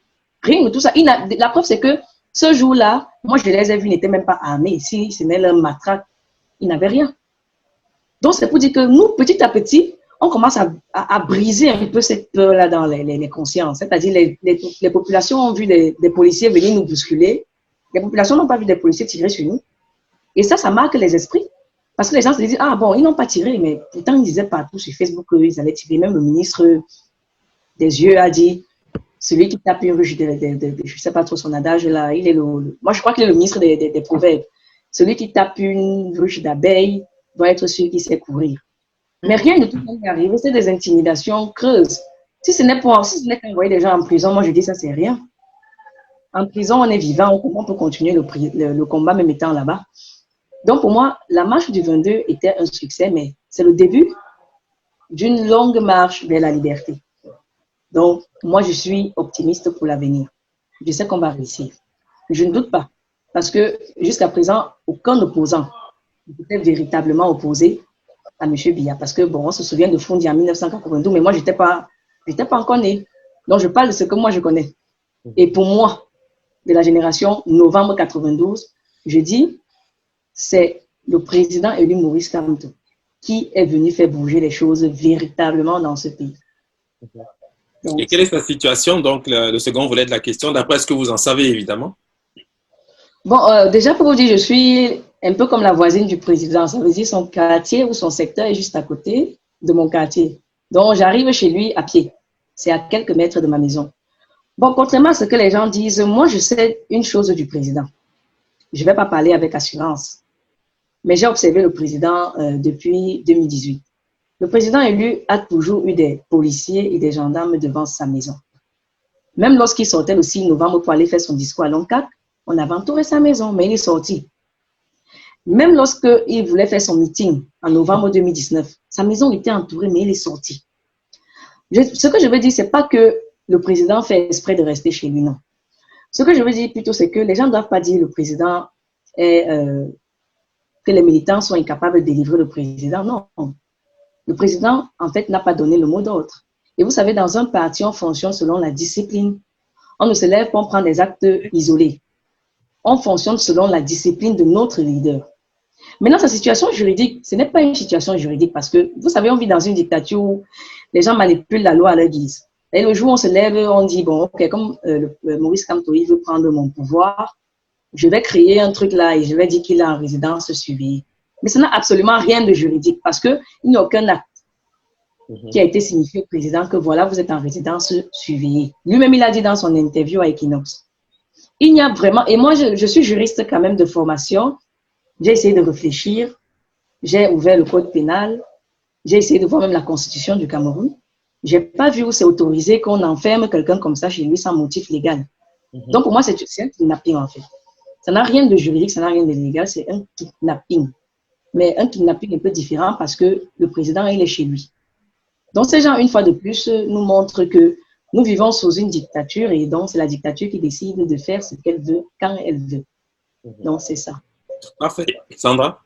Rien de tout ça. La preuve, c'est que ce jour-là, moi, je les ai vus, ils n'étaient même pas armés. Si ce n'est leur matraque, ils n'avaient rien. Donc, c'est pour dire que nous, petit à petit, on commence à briser un peu cette peur-là dans les consciences. C'est-à-dire, les populations ont vu des policiers venir nous bousculer. Les populations n'ont pas vu des policiers tirer sur nous. Et ça marque les esprits. Parce que les gens se disent, ah bon, ils n'ont pas tiré, mais pourtant, ils disaient partout sur Facebook qu'ils allaient tirer. Même le ministre des Yeux a dit, celui qui tape une ruche je ne sais pas trop son adage là, il est moi, je crois qu'il est le ministre des Proverbes. Celui qui tape une ruche d'abeilles doit être celui qui sait courir. Mais rien de tout ça n'est arrivé, c'est des intimidations creuses. Si ce n'est qu'envoyer des gens en prison, moi je dis ça, c'est rien. En prison, on est vivant, on peut continuer le combat même étant là-bas. Donc pour moi, la marche du 22 était un succès, mais c'est le début d'une longue marche vers la liberté. Donc moi, je suis optimiste pour l'avenir. Je sais qu'on va réussir. Je ne doute pas, parce que jusqu'à présent, aucun opposant j'étais véritablement opposée à M. Biya. Parce que, bon, on se souvient de Foundi en 1992, mais moi, je n'étais pas encore née. Donc, je parle de ce que moi, je connais. Et pour moi, de la génération novembre 92, je dis, c'est le président élu Maurice Kamto qui est venu faire bouger les choses véritablement dans ce pays. Donc, et quelle est sa situation, donc, le second volet de la question, d'après ce que vous en savez, évidemment? Bon, déjà, pour vous dire, je suis un peu comme la voisine du président. Ça veut dire son quartier ou son secteur est juste à côté de mon quartier. Donc, j'arrive chez lui à pied. C'est à quelques mètres de ma maison. Bon, contrairement à ce que les gens disent, moi, je sais une chose du président. Je ne vais pas parler avec assurance. Mais j'ai observé le président depuis 2018. Le président élu a toujours eu des policiers et des gendarmes devant sa maison. Même lorsqu'il sortait le 6 novembre pour aller faire son discours à Loncac, on avait entouré sa maison, mais il est sorti. Même lorsqu'il voulait faire son meeting en novembre 2019, sa maison était entourée, mais il est sorti. Ce que je veux dire, ce n'est pas que le président fait exprès de rester chez lui, non. Ce que je veux dire plutôt, c'est que les gens ne doivent pas dire que le président est... que les militants sont incapables de délivrer le président. Non. Le président, en fait, n'a pas donné le mot d'ordre. Et vous savez, dans un parti, on fonctionne selon la discipline. On ne se lève pas, on prend des actes isolés. On fonctionne selon la discipline de notre leader. Maintenant, sa situation juridique, ce n'est pas une situation juridique parce que, vous savez, on vit dans une dictature où les gens manipulent la loi à leur guise. Et le jour où on se lève, on dit, bon, ok, comme Maurice Kamto, il veut prendre mon pouvoir, je vais créer un truc là et je vais dire qu'il est en résidence surveillée. Mais ça n'a absolument rien de juridique parce qu'il n'y a aucun acte qui a été signifié au président que voilà, vous êtes en résidence surveillée. Lui-même, il a dit dans son interview à Equinox. Il n'y a vraiment, et moi, je suis juriste quand même de formation, j'ai essayé de réfléchir, j'ai ouvert le code pénal, j'ai essayé de voir même la constitution du Cameroun. Je n'ai pas vu où c'est autorisé qu'on enferme quelqu'un comme ça chez lui sans motif légal. Donc, pour moi, c'est un kidnapping en fait. Ça n'a rien de juridique, ça n'a rien de légal, c'est un kidnapping. Mais un kidnapping un peu différent parce que le président, il est chez lui. Donc, ces gens, une fois de plus, nous montrent que nous vivons sous une dictature et donc c'est la dictature qui décide de faire ce qu'elle veut, quand elle veut. Donc, c'est ça. Parfait. Sandra?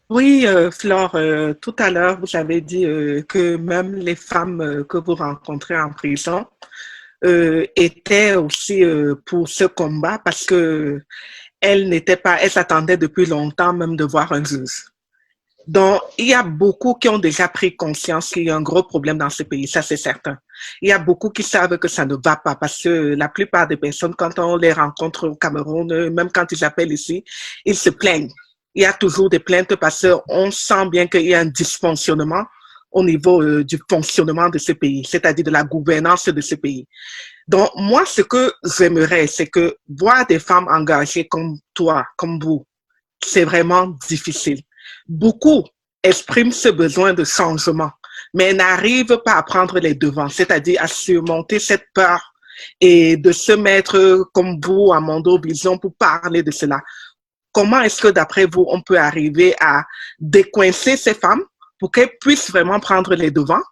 Oui, Flore, tout à l'heure, vous avez dit que même les femmes que vous rencontrez en prison étaient aussi pour ce combat parce que elles s'attendaient depuis longtemps même de voir un juge. Donc, il y a beaucoup qui ont déjà pris conscience qu'il y a un gros problème dans ce pays, ça c'est certain. Il y a beaucoup qui savent que ça ne va pas parce que la plupart des personnes, quand on les rencontre au Cameroun, même quand ils appellent ici, ils se plaignent. Il y a toujours des plaintes parce qu'on sent bien qu'il y a un dysfonctionnement au niveau du fonctionnement de ce pays, c'est-à-dire de la gouvernance de ce pays. Donc, moi, ce que j'aimerais, c'est que voir des femmes engagées comme toi, comme vous, c'est vraiment difficile. Beaucoup expriment ce besoin de changement, mais n'arrivent pas à prendre les devants, c'est-à-dire à surmonter cette peur et de se mettre comme vous à Mondo Vision pour parler de cela. Comment est-ce que, d'après vous, on peut arriver à décoincer ces femmes pour qu'elles puissent vraiment prendre les devants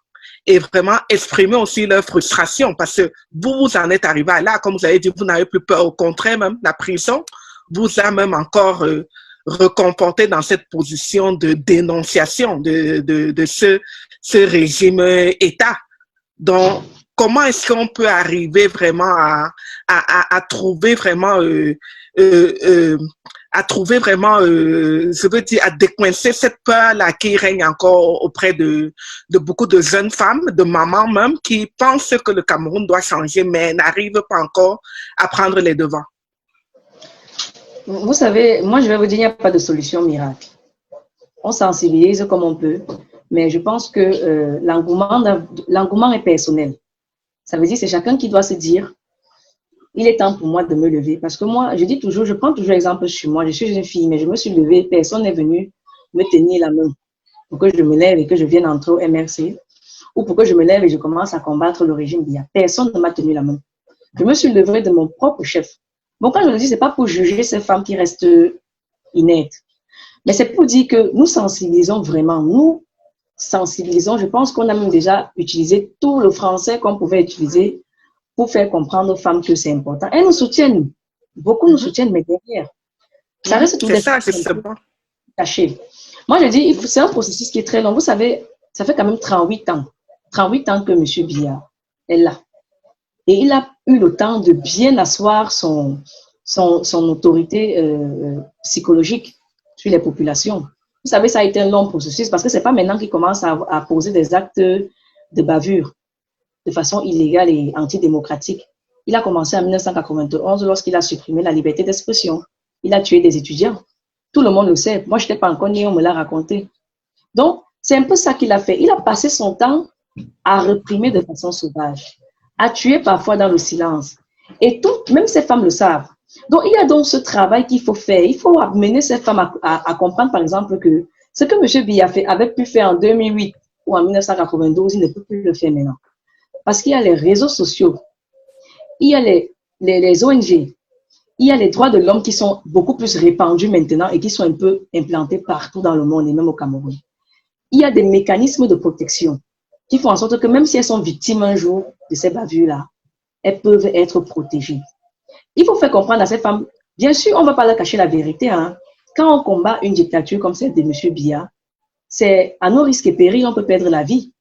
et vraiment exprimer aussi leur frustration? Parce que vous en êtes arrivé à là, comme vous avez dit, vous n'avez plus peur. Au contraire, même la prison vous a même encore reconforté dans cette position de dénonciation de ce régime État. Donc, comment est-ce qu'on peut arriver vraiment à trouver vraiment je veux dire, à décoincer cette peur-là qui règne encore auprès de beaucoup de jeunes femmes, de mamans même, qui pensent que le Cameroun doit changer, mais n'arrivent pas encore à prendre les devants? Vous savez, moi, je vais vous dire, il n'y a pas de solution miracle. On sensibilise comme on peut, mais je pense que l'engouement est personnel. Ça veut dire que c'est chacun qui doit se dire, il est temps pour moi de me lever. Parce que moi, je dis toujours, je prends toujours l'exemple sur moi. Je suis une fille, mais je me suis levée. Personne n'est venu me tenir la main pour que je me lève et que je vienne entrer au MRC ou pour que je me lève et je commence à combattre le régime Biya. Personne ne m'a tenu la main. Je me suis levée de mon propre chef. Bon, quand je le dis, ce n'est pas pour juger ces femmes qui restent inertes, mais c'est pour dire que nous sensibilisons vraiment. Nous sensibilisons. Je pense qu'on a même déjà utilisé tout le français qu'on pouvait utiliser pour faire comprendre aux femmes que c'est important. Elles nous soutiennent. Beaucoup nous soutiennent, mais derrière, ça reste tout c'est ça, justement. caché. Moi, je dis, c'est un processus qui est très long. Vous savez, ça fait quand même 38 ans. 38 ans que M. Biya est là. Et il a eu le temps de bien asseoir son autorité psychologique sur les populations. Vous savez, ça a été un long processus parce que ce n'est pas maintenant qu'il commence à poser des actes de bavure de façon illégale et antidémocratique. Il a commencé en 1991 lorsqu'il a supprimé la liberté d'expression. Il a tué des étudiants. Tout le monde le sait. Moi, je n'étais pas encore née, on me l'a raconté. Donc, c'est un peu ça qu'il a fait. Il a passé son temps à réprimer de façon sauvage, à tuer parfois dans le silence. Et même ces femmes le savent. Donc, il y a donc ce travail qu'il faut faire. Il faut amener ces femmes à comprendre, par exemple, que ce que M. Biya avait pu faire en 2008 ou en 1992, il ne peut plus le faire maintenant. Parce qu'il y a les réseaux sociaux, il y a les ONG, il y a les droits de l'homme qui sont beaucoup plus répandus maintenant et qui sont un peu implantés partout dans le monde et même au Cameroun. Il y a des mécanismes de protection qui font en sorte que même si elles sont victimes un jour de ces bavures-là, elles peuvent être protégées. Il faut faire comprendre à ces femmes, bien sûr, on ne va pas leur cacher la vérité. Hein. Quand on combat une dictature comme celle de M. Biya, c'est à nos risques et périls, on peut perdre la vie.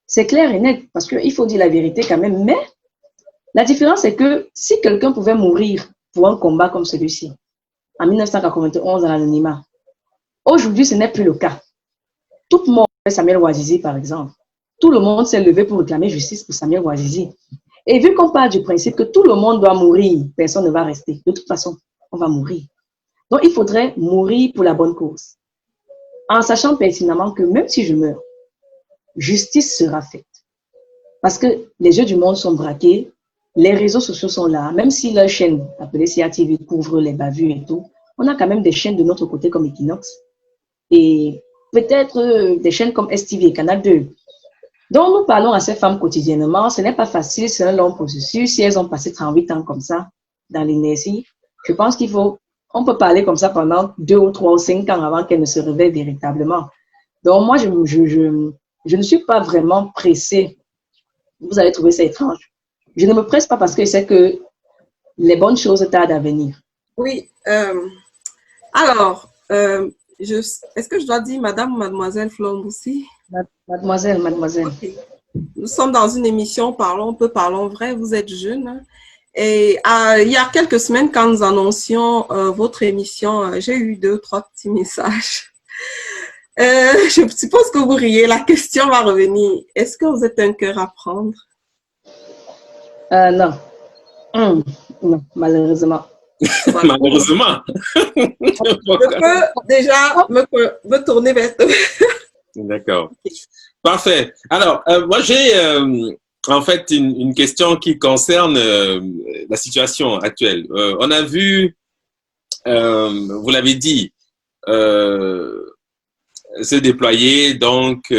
C'est clair et net, parce qu'il faut dire la vérité quand même. Mais la différence, c'est que si quelqu'un pouvait mourir pour un combat comme celui-ci, en 1991 dans l'anonymat, aujourd'hui, ce n'est plus le cas. Tout le monde, Samuel Ouazizi par exemple, tout le monde s'est levé pour réclamer justice pour Samuel Ouazizi. Et vu qu'on part du principe que tout le monde doit mourir, personne ne va rester. De toute façon, on va mourir. Donc, il faudrait mourir pour la bonne cause. En sachant pertinemment que même si je meurs, justice sera faite. Parce que les yeux du monde sont braqués, les réseaux sociaux sont là, même si leur chaîne appelée CATV couvre les bavures et tout, on a quand même des chaînes de notre côté comme Equinox. Et peut-être des chaînes comme STV et Canal 2. Donc, nous parlons à ces femmes quotidiennement. Ce n'est pas facile, c'est un long processus. Si elles ont passé 38 ans comme ça dans l'inertie, je pense on peut parler comme ça pendant 2 ou 3 ou 5 ans avant qu'elles ne se réveillent véritablement. Donc, moi, je ne suis pas vraiment pressée. Vous allez trouver ça étrange. Je ne me presse pas parce que je sais que les bonnes choses tardent à venir. Oui. Alors, est-ce que je dois dire madame ou mademoiselle Flomboussi? Mademoiselle. Okay. Nous sommes dans une émission Parlons peu, parlons vrai. Vous êtes jeune. Hein? Et il y a quelques semaines, quand nous annoncions votre émission, j'ai eu 2 ou 3 petits messages. Je suppose que vous riez. La question va revenir. Est-ce que vous êtes un cœur à prendre? Non. Non, malheureusement. Voilà. Malheureusement. Je peux déjà me tourner vers eux. D'accord. Parfait. Alors, moi, j'ai en fait une question qui concerne la situation actuelle. On a vu, vous l'avez dit, se déployer donc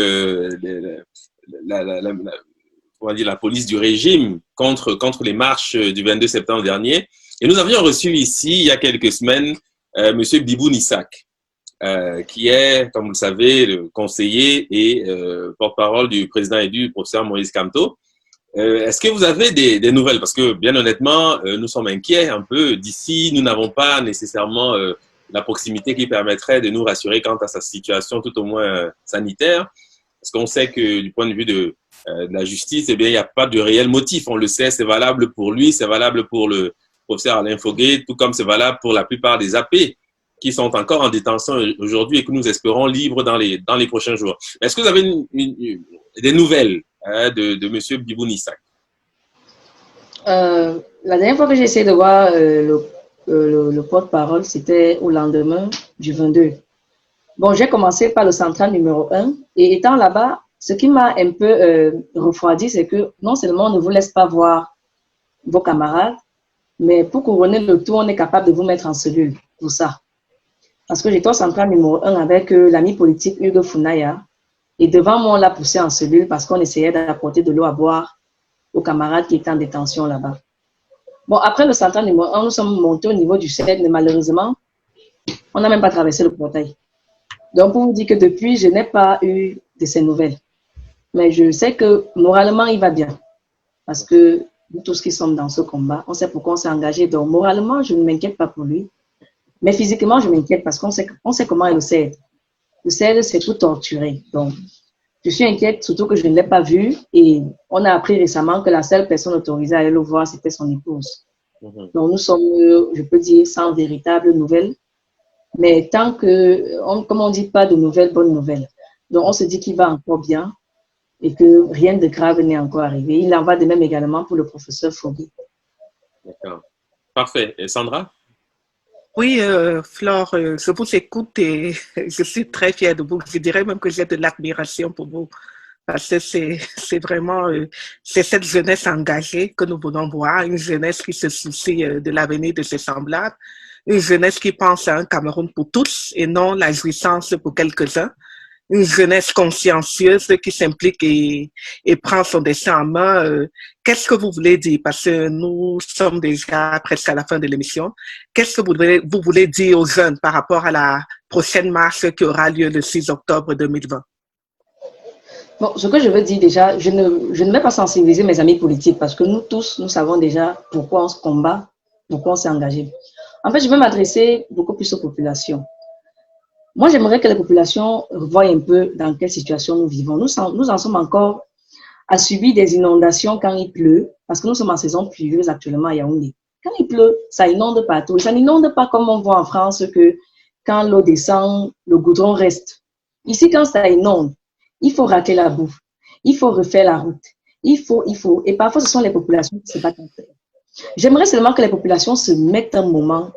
la police du régime contre les marches du 22 septembre dernier. Et nous avions reçu ici, il y a quelques semaines, Monsieur Biboun Issac, qui est, comme vous le savez, le conseiller et porte-parole du président élu, professeur Moïse Kamto. Est-ce que vous avez des nouvelles? Parce que, bien honnêtement, nous sommes inquiets un peu d'ici. Nous n'avons pas nécessairement la proximité qui permettrait de nous rassurer quant à sa situation, tout au moins sanitaire. Parce qu'on sait que du point de vue de la justice, eh bien, il n'y a pas de réel motif. On le sait, c'est valable pour lui, c'est valable pour le professeur Alain Foguet, tout comme c'est valable pour la plupart des AP qui sont encore en détention aujourd'hui et que nous espérons libres dans les prochains jours. Est-ce que vous avez des nouvelles de M. Biboun Issac? La dernière fois que j'ai essayé de voir le porte-parole, c'était au lendemain du 22. Bon, j'ai commencé par le central numéro 1 et étant là-bas, ce qui m'a un peu refroidi, c'est que non seulement on ne vous laisse pas voir vos camarades, mais pour couronner le tout, on est capable de vous mettre en cellule pour ça. Parce que j'étais au central numéro 1 avec l'ami politique Hugo Funaya. Et devant moi, on l'a poussé en cellule parce qu'on essayait d'apporter de l'eau à boire aux camarades qui étaient en détention là-bas. Bon, après le central numéro 1, nous sommes montés au niveau du 7, mais malheureusement, on n'a même pas traversé le portail. Donc, pour vous dire que depuis, je n'ai pas eu de ces nouvelles. Mais je sais que moralement, il va bien. Parce que nous tous qui sommes dans ce combat, on sait pourquoi on s'est engagé. Donc, moralement, je ne m'inquiète pas pour lui. Mais physiquement, je m'inquiète parce qu'on sait comment est le CED. Le CED, c'est tout torturé. Donc, je suis inquiète, surtout que je ne l'ai pas vu. Et on a appris récemment que la seule personne autorisée à aller le voir, c'était son épouse. Donc, nous sommes, je peux dire, sans véritable nouvelle. Mais tant que, comme on dit, pas de nouvelles, bonnes nouvelles. Donc, on se dit qu'il va encore bien et que rien de grave n'est encore arrivé. Il en va de même également pour le professeur Foggy. D'accord. Parfait. Et Sandra? Oui, Flore, je vous écoute et je suis très fière de vous. Je dirais même que j'ai de l'admiration pour vous parce que c'est vraiment c'est cette jeunesse engagée que nous voulons voir, une jeunesse qui se soucie de l'avenir de ses semblables, une jeunesse qui pense à un Cameroun pour tous et non la jouissance pour quelques-uns, une jeunesse consciencieuse qui s'implique et prend son destin en main. Qu'est-ce que vous voulez dire? Parce que nous sommes déjà presque à la fin de l'émission. Qu'est-ce que vous voulez dire aux jeunes par rapport à la prochaine marche qui aura lieu le 6 octobre 2020? Bon, ce que je veux dire déjà, je ne vais pas sensibiliser mes amis politiques parce que nous tous, nous savons déjà pourquoi on se combat, pourquoi on s'est engagé. En fait, je vais m'adresser beaucoup plus aux populations. Moi, j'aimerais que les populations voient un peu dans quelle situation nous vivons. Nous en sommes encore à subir des inondations quand il pleut, parce que nous sommes en saison pluvieuse actuellement à Yaoundé. Quand il pleut, ça inonde partout. Et ça n'inonde pas comme on voit en France que quand l'eau descend, le goudron reste. Ici, quand ça inonde, il faut raquer la boue, il faut refaire la route, il faut. Et parfois, ce sont les populations qui se battent entre elles. J'aimerais seulement que les populations se mettent un moment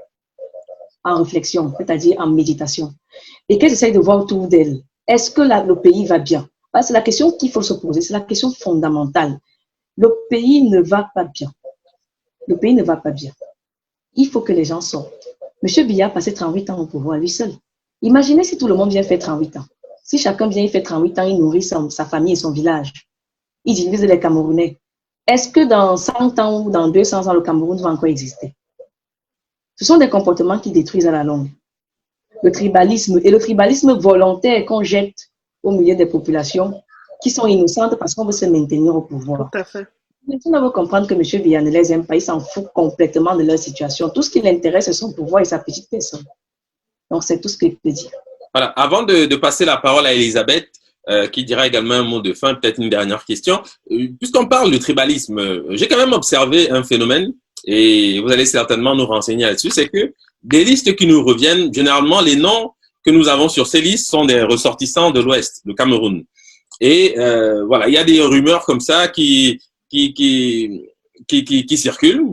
en réflexion, c'est-à-dire en méditation, et qu'elles essayent de voir autour d'elles. Est-ce que le pays va bien? C'est la question qu'il faut se poser, c'est la question fondamentale. Le pays ne va pas bien. Le pays ne va pas bien. Il faut que les gens sortent. M. Biya a passé 38 ans au pouvoir lui seul. Imaginez si tout le monde vient faire 38 ans. Si chacun vient, il fait 38 ans, il nourrit sa famille et son village. Il divise les Camerounais. Est-ce que dans 100 ans ou dans 200 ans, le Cameroun va encore exister? Ce sont des comportements qui détruisent à la longue. Le tribalisme et le tribalisme volontaire qu'on jette au milieu des populations qui sont innocentes parce qu'on veut se maintenir au pouvoir. Tout à fait. Maintenant, on veut comprendre que M. Biya ne les aime pas, il s'en fout complètement de leur situation. Tout ce qui l'intéresse, c'est son pouvoir et sa petite personne. Donc, c'est tout ce que je peux dire. Voilà. Avant de passer la parole à Elisabeth, qui dira également un mot de fin, peut-être une dernière question. Puisqu'on parle du tribalisme, j'ai quand même observé un phénomène, et vous allez certainement nous renseigner là-dessus, c'est que des listes qui nous reviennent, généralement, les noms que nous avons sur ces listes sont des ressortissants de l'Ouest, le Cameroun. Et voilà, il y a des rumeurs comme ça qui circulent,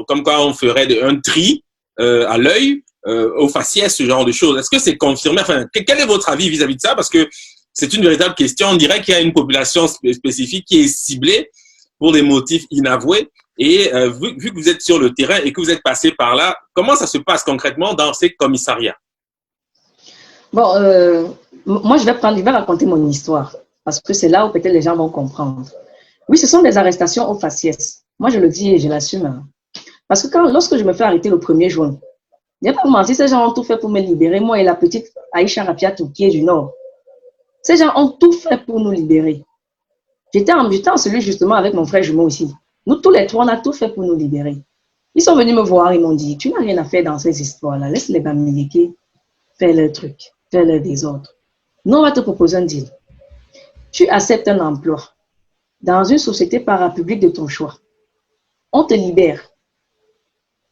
comme quoi on ferait un tri à l'œil, au faciès, ce genre de choses. Est-ce que c'est confirmé? Enfin, quel est votre avis vis-à-vis de ça? Parce que c'est une véritable question. On dirait qu'il y a une population spécifique qui est ciblée pour des motifs inavoués. Et vu que vous êtes sur le terrain et que vous êtes passé par là, comment ça se passe concrètement dans ces commissariats? Bon, moi, je vais raconter mon histoire parce que c'est là où peut-être les gens vont comprendre. Oui, ce sont des arrestations au faciès. Moi, je le dis et je l'assume. Hein. Parce que lorsque je me fais arrêter le 1er juin, il n'y a pas menti, ces gens ont tout fait pour me libérer, moi et la petite Aïcha Rapiatou qui est du Nord. Ces gens ont tout fait pour nous libérer. J'étais en celui justement avec mon frère jumeau aussi. Nous tous les trois, on a tout fait pour nous libérer. Ils sont venus me voir, ils m'ont dit, tu n'as rien à faire dans ces histoires-là, laisse les Bamileke faire leur truc, faire leur désordre. Nous, on va te proposer un deal. Tu acceptes un emploi dans une société parapublique de ton choix. On te libère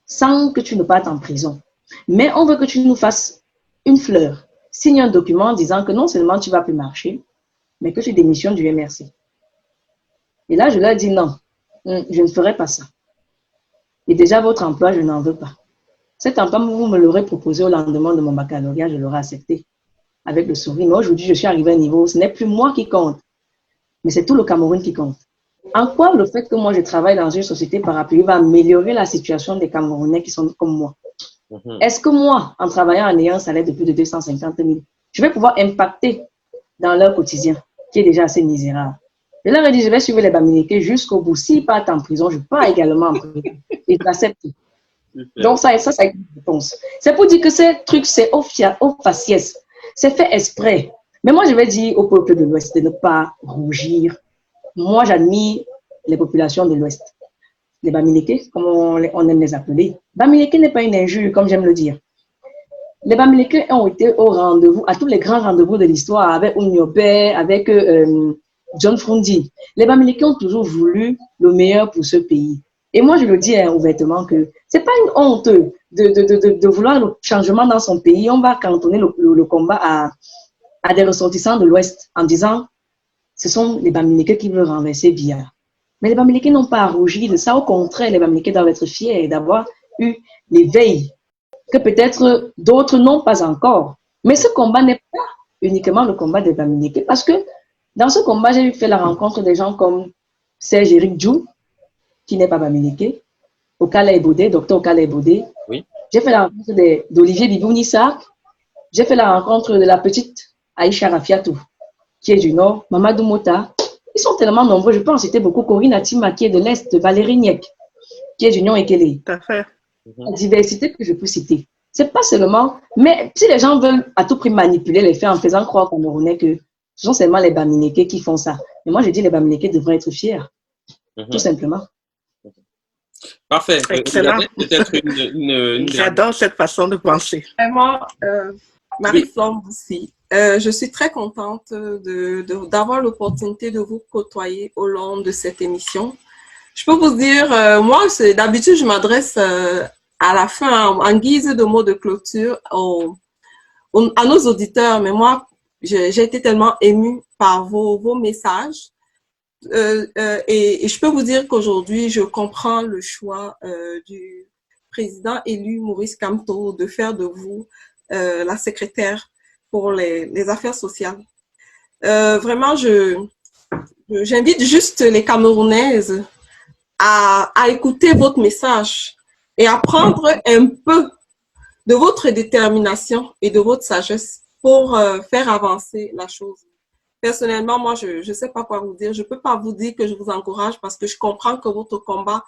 sans que tu ne partes en prison. Mais on veut que tu nous fasses une fleur. Signe un document disant que non seulement tu ne vas plus marcher, mais que tu démissionnes du MRC. Et là, je leur dis non, je ne ferai pas ça. Et déjà, votre emploi, je n'en veux pas. Cet emploi, vous me l'aurez proposé au lendemain de mon baccalauréat, je l'aurais accepté avec le sourire. Mais aujourd'hui, je suis arrivé à un niveau, ce n'est plus moi qui compte, mais c'est tout le Cameroun qui compte. En quoi le fait que moi, je travaille dans une société parapublique va améliorer la situation des Camerounais qui sont comme moi? Est-ce que moi, en travaillant en ayant un salaire de plus de 250 000, je vais pouvoir impacter dans leur quotidien, qui est déjà assez misérable? Je leur ai dit, je vais suivre les Bamileke jusqu'au bout. S'ils partent en prison, je pars également en prison. Et je l'accepte. Donc, ça c'est une réponse. C'est pour dire que ces trucs, c'est au faciès. C'est fait exprès. Mais moi, je vais dire au peuple de l'Ouest de ne pas rougir. Moi, j'admire les populations de l'Ouest. Les Bamileke, comme on aime les appeler. Bamileke n'est pas une injure, comme j'aime le dire. les Bamileke ont été au rendez-vous, à tous les grands rendez-vous de l'histoire, avec Unyobe, avec John Frundi. Les Bamileke ont toujours voulu le meilleur pour ce pays. Et moi, je le dis ouvertement que c'est pas une honte de vouloir le changement dans son pays. On va cantonner le combat à des ressortissants de l'Ouest en disant ce sont les Bamileke qui veulent renverser Biya. Mais les Bamileke n'ont pas à rougir de ça. Au contraire, les Bamileke doivent être fiers d'avoir eu l'éveil que peut-être d'autres n'ont pas encore. Mais ce combat n'est pas uniquement le combat des Bamileke, parce que dans ce combat, j'ai fait la rencontre des gens comme Serge Éric Djou, qui n'est pas Bamileke, Okala Ebode, docteur Okala Ebode. Oui. J'ai fait la rencontre d'Olivier Bibouni-Sak. J'ai fait la rencontre de la petite Aïcha Rafiatou, qui est du Nord, Mamadou Mota. Ils sont tellement nombreux, je peux en citer beaucoup. Corinne Atima, qui est de l'Est, Valérie Niek, qui est d'Union Ekele. Tout à fait. La diversité que je peux citer. C'est pas seulement, mais si les gens veulent à tout prix manipuler les faits en faisant croire aux Camerounais que ce sont seulement les Bamileke qui font ça. Mais moi, je dis les Bamileke devraient être fiers. Tout simplement. Parfait. Excellent. Peut-être J'adore cette façon de penser. Vraiment, Marie-Flore Boussi, je suis très contente d'avoir l'opportunité de vous côtoyer au long de cette émission. Je peux vous dire, moi, d'habitude, je m'adresse à la fin, en guise de mots de clôture, à nos auditeurs. Mais moi, j'ai été tellement émue par vos messages. Et je peux vous dire qu'aujourd'hui, je comprends le choix du président élu Maurice Kamto de faire de vous la secrétaire pour les affaires sociales. Vraiment, j'invite juste les Camerounaises à écouter votre message et à prendre un peu de votre détermination et de votre sagesse pour faire avancer la chose. Personnellement, moi, je sais pas quoi vous dire. Je peux pas vous dire que je vous encourage parce que je comprends que votre combat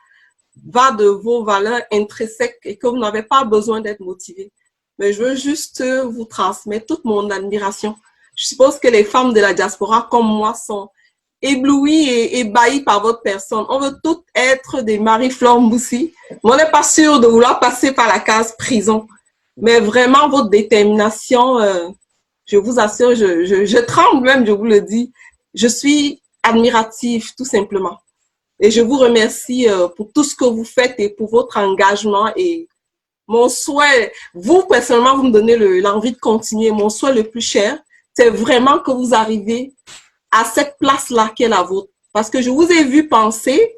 va de vos valeurs intrinsèques et que vous n'avez pas besoin d'être motivé. Mais je veux juste vous transmettre toute mon admiration. Je suppose que les femmes de la diaspora, comme moi, sont éblouies et ébahies par votre personne. On veut toutes être des Marie-Flore Boussi. Mais on n'est pas sûr de vouloir passer par la case prison. Mais vraiment, votre détermination, je vous assure, je tremble même, je vous le dis. Je suis admirative, tout simplement. Et je vous remercie pour tout ce que vous faites et pour votre engagement. Et mon souhait, vous, personnellement, vous me donnez l'envie de continuer. Mon souhait le plus cher, c'est vraiment que vous arriviez à cette place-là qui est la vôtre. Parce que je vous ai vu penser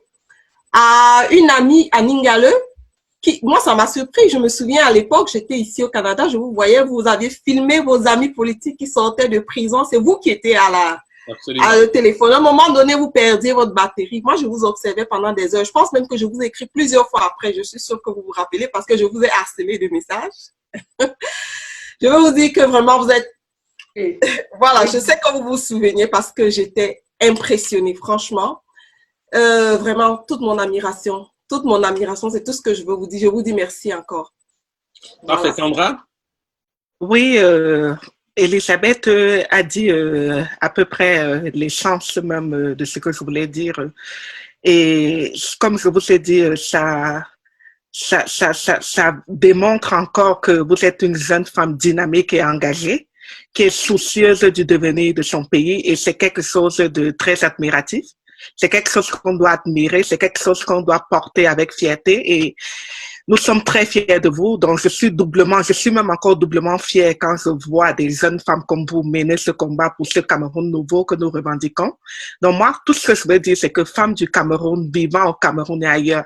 à une amie à Ningale, qui, moi, ça m'a surpris. Je me souviens à l'époque, j'étais ici au Canada, je vous voyais, vous aviez filmé vos amis politiques qui sortaient de prison. C'est vous qui étiez à le téléphone. À un moment donné, vous perdiez votre batterie. Moi, je vous observais pendant des heures. Je pense même que je vous ai écrit plusieurs fois après. Je suis sûre que vous vous rappelez parce que je vous ai harcelé de messages. Je veux vous dire que vraiment, vous êtes... Voilà, je sais que vous vous souvenez parce que j'étais impressionnée, franchement. Vraiment, toute mon admiration, c'est tout ce que je veux vous dire. Je vous dis merci encore. Parfait, Sandra? Oui, Elisabeth a dit à peu près l'essence même de ce que je voulais dire. Et comme je vous ai dit, ça démontre encore que vous êtes une jeune femme dynamique et engagée, qui est soucieuse du devenir de son pays, et c'est quelque chose de très admiratif. C'est quelque chose qu'on doit admirer, c'est quelque chose qu'on doit porter avec fierté, et nous sommes très fiers de vous. Donc, je suis même encore doublement fière quand je vois des jeunes femmes comme vous mener ce combat pour ce Cameroun nouveau que nous revendiquons. Donc, moi, tout ce que je veux dire, c'est que femmes du Cameroun, vivant au Cameroun et ailleurs,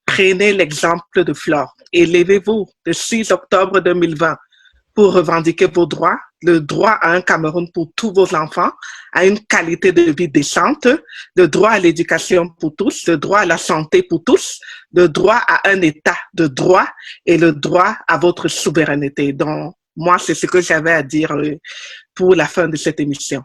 prenez l'exemple de Flore et levez-vous le 6 octobre 2020 pour revendiquer vos droits, le droit à un Cameroun pour tous vos enfants, à une qualité de vie décente, le droit à l'éducation pour tous, le droit à la santé pour tous, le droit à un état de droit et le droit à votre souveraineté. Donc, moi, c'est ce que j'avais à dire pour la fin de cette émission.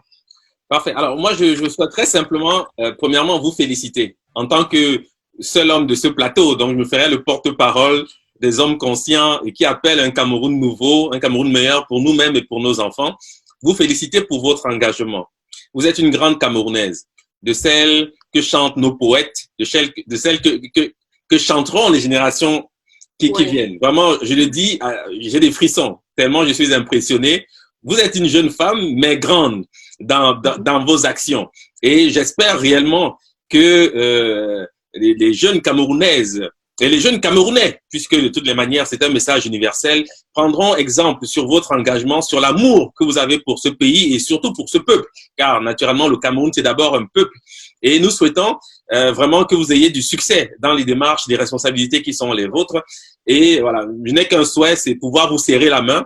Parfait. Alors, moi, je souhaiterais simplement, premièrement, vous féliciter en tant que seul homme de ce plateau. Donc, je me ferai le porte-parole des hommes conscients et qui appellent un Cameroun nouveau, un Cameroun meilleur pour nous-mêmes et pour nos enfants. Vous félicitez pour votre engagement. Vous êtes une grande Camerounaise, de celles que chantent nos poètes, de celles que chanteront les générations qui viennent. Vraiment, je le dis, j'ai des frissons, tellement je suis impressionné. Vous êtes une jeune femme, mais grande dans vos actions. Et j'espère réellement que les jeunes Camerounaises et les jeunes Camerounais, puisque de toutes les manières, c'est un message universel, prendront exemple sur votre engagement, sur l'amour que vous avez pour ce pays et surtout pour ce peuple. Car naturellement, le Cameroun, c'est d'abord un peuple. Et nous souhaitons vraiment que vous ayez du succès dans les démarches, les responsabilités qui sont les vôtres. Et voilà, je n'ai qu'un souhait, c'est pouvoir vous serrer la main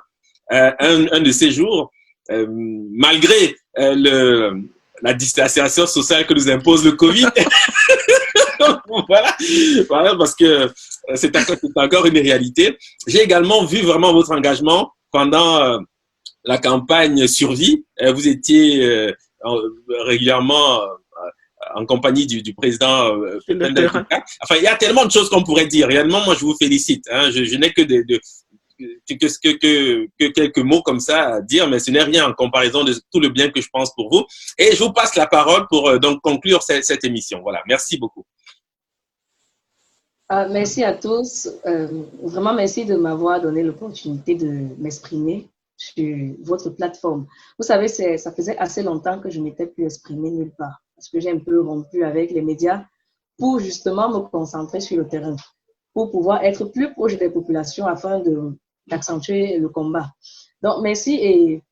un de ces jours, malgré la distanciation sociale que nous impose le Covid. Voilà, parce que c'est encore une réalité. J'ai également vu vraiment votre engagement pendant la campagne Survie. Vous étiez régulièrement en compagnie du président. Enfin, il y a tellement de choses qu'on pourrait dire. Réellement, moi, je vous félicite. Hein. Je n'ai que que quelques mots comme ça à dire, mais ce n'est rien en comparaison de tout le bien que je pense pour vous. Et je vous passe la parole pour donc conclure cette émission. Voilà, merci beaucoup. Merci à tous. Vraiment, merci de m'avoir donné l'opportunité de m'exprimer sur votre plateforme. Vous savez, ça faisait assez longtemps que je ne m'étais plus exprimée nulle part parce que j'ai un peu rompu avec les médias pour justement me concentrer sur le terrain, pour pouvoir être plus proche des populations afin d'accentuer le combat. Donc, merci. Et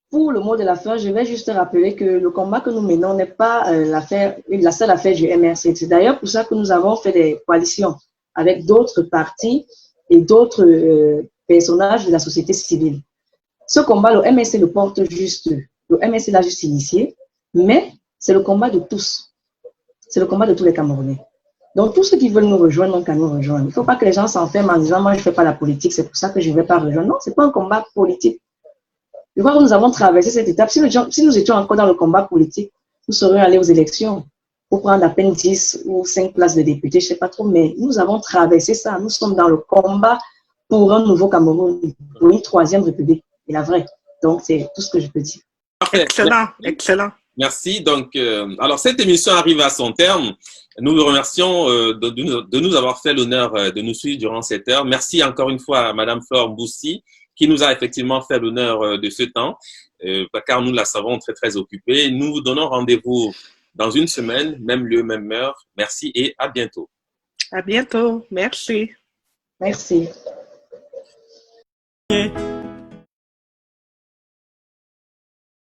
pour le mot de la fin, je vais juste rappeler que le combat que nous menons n'est pas la seule affaire du MRC. C'est d'ailleurs pour ça que nous avons fait des coalitions avec d'autres partis et d'autres personnages de la société civile. Ce combat, le MRC le porte juste, le MRC l'a juste initié, mais c'est le combat de tous. C'est le combat de tous les Camerounais. Donc, tous ceux qui veulent nous rejoindre, n'ont qu'à nous rejoindre. Il ne faut pas que les gens s'enferment en disant, moi, je ne fais pas la politique, c'est pour ça que je ne vais pas rejoindre. Non, ce n'est pas un combat politique. Je crois que nous avons traversé cette étape. Si nous étions encore dans le combat politique, nous serions allés aux élections pour prendre à peine 10 ou 5 places de députés, je ne sais pas trop, mais nous avons traversé ça. Nous sommes dans le combat pour un nouveau Cameroun, pour une troisième république, et la vraie. Donc, c'est tout ce que je peux dire. Excellent, excellent. Merci. Donc, alors, cette émission arrive à son terme. Nous vous remercions de nous avoir fait l'honneur de nous suivre durant cette heure. Merci encore une fois à Madame Flore Mboussi, qui nous a effectivement fait l'honneur de ce temps, car nous la savons très, très occupée. Nous vous donnons rendez-vous dans une semaine, même lieu, même heure. Merci et à bientôt. À bientôt. Merci. Merci.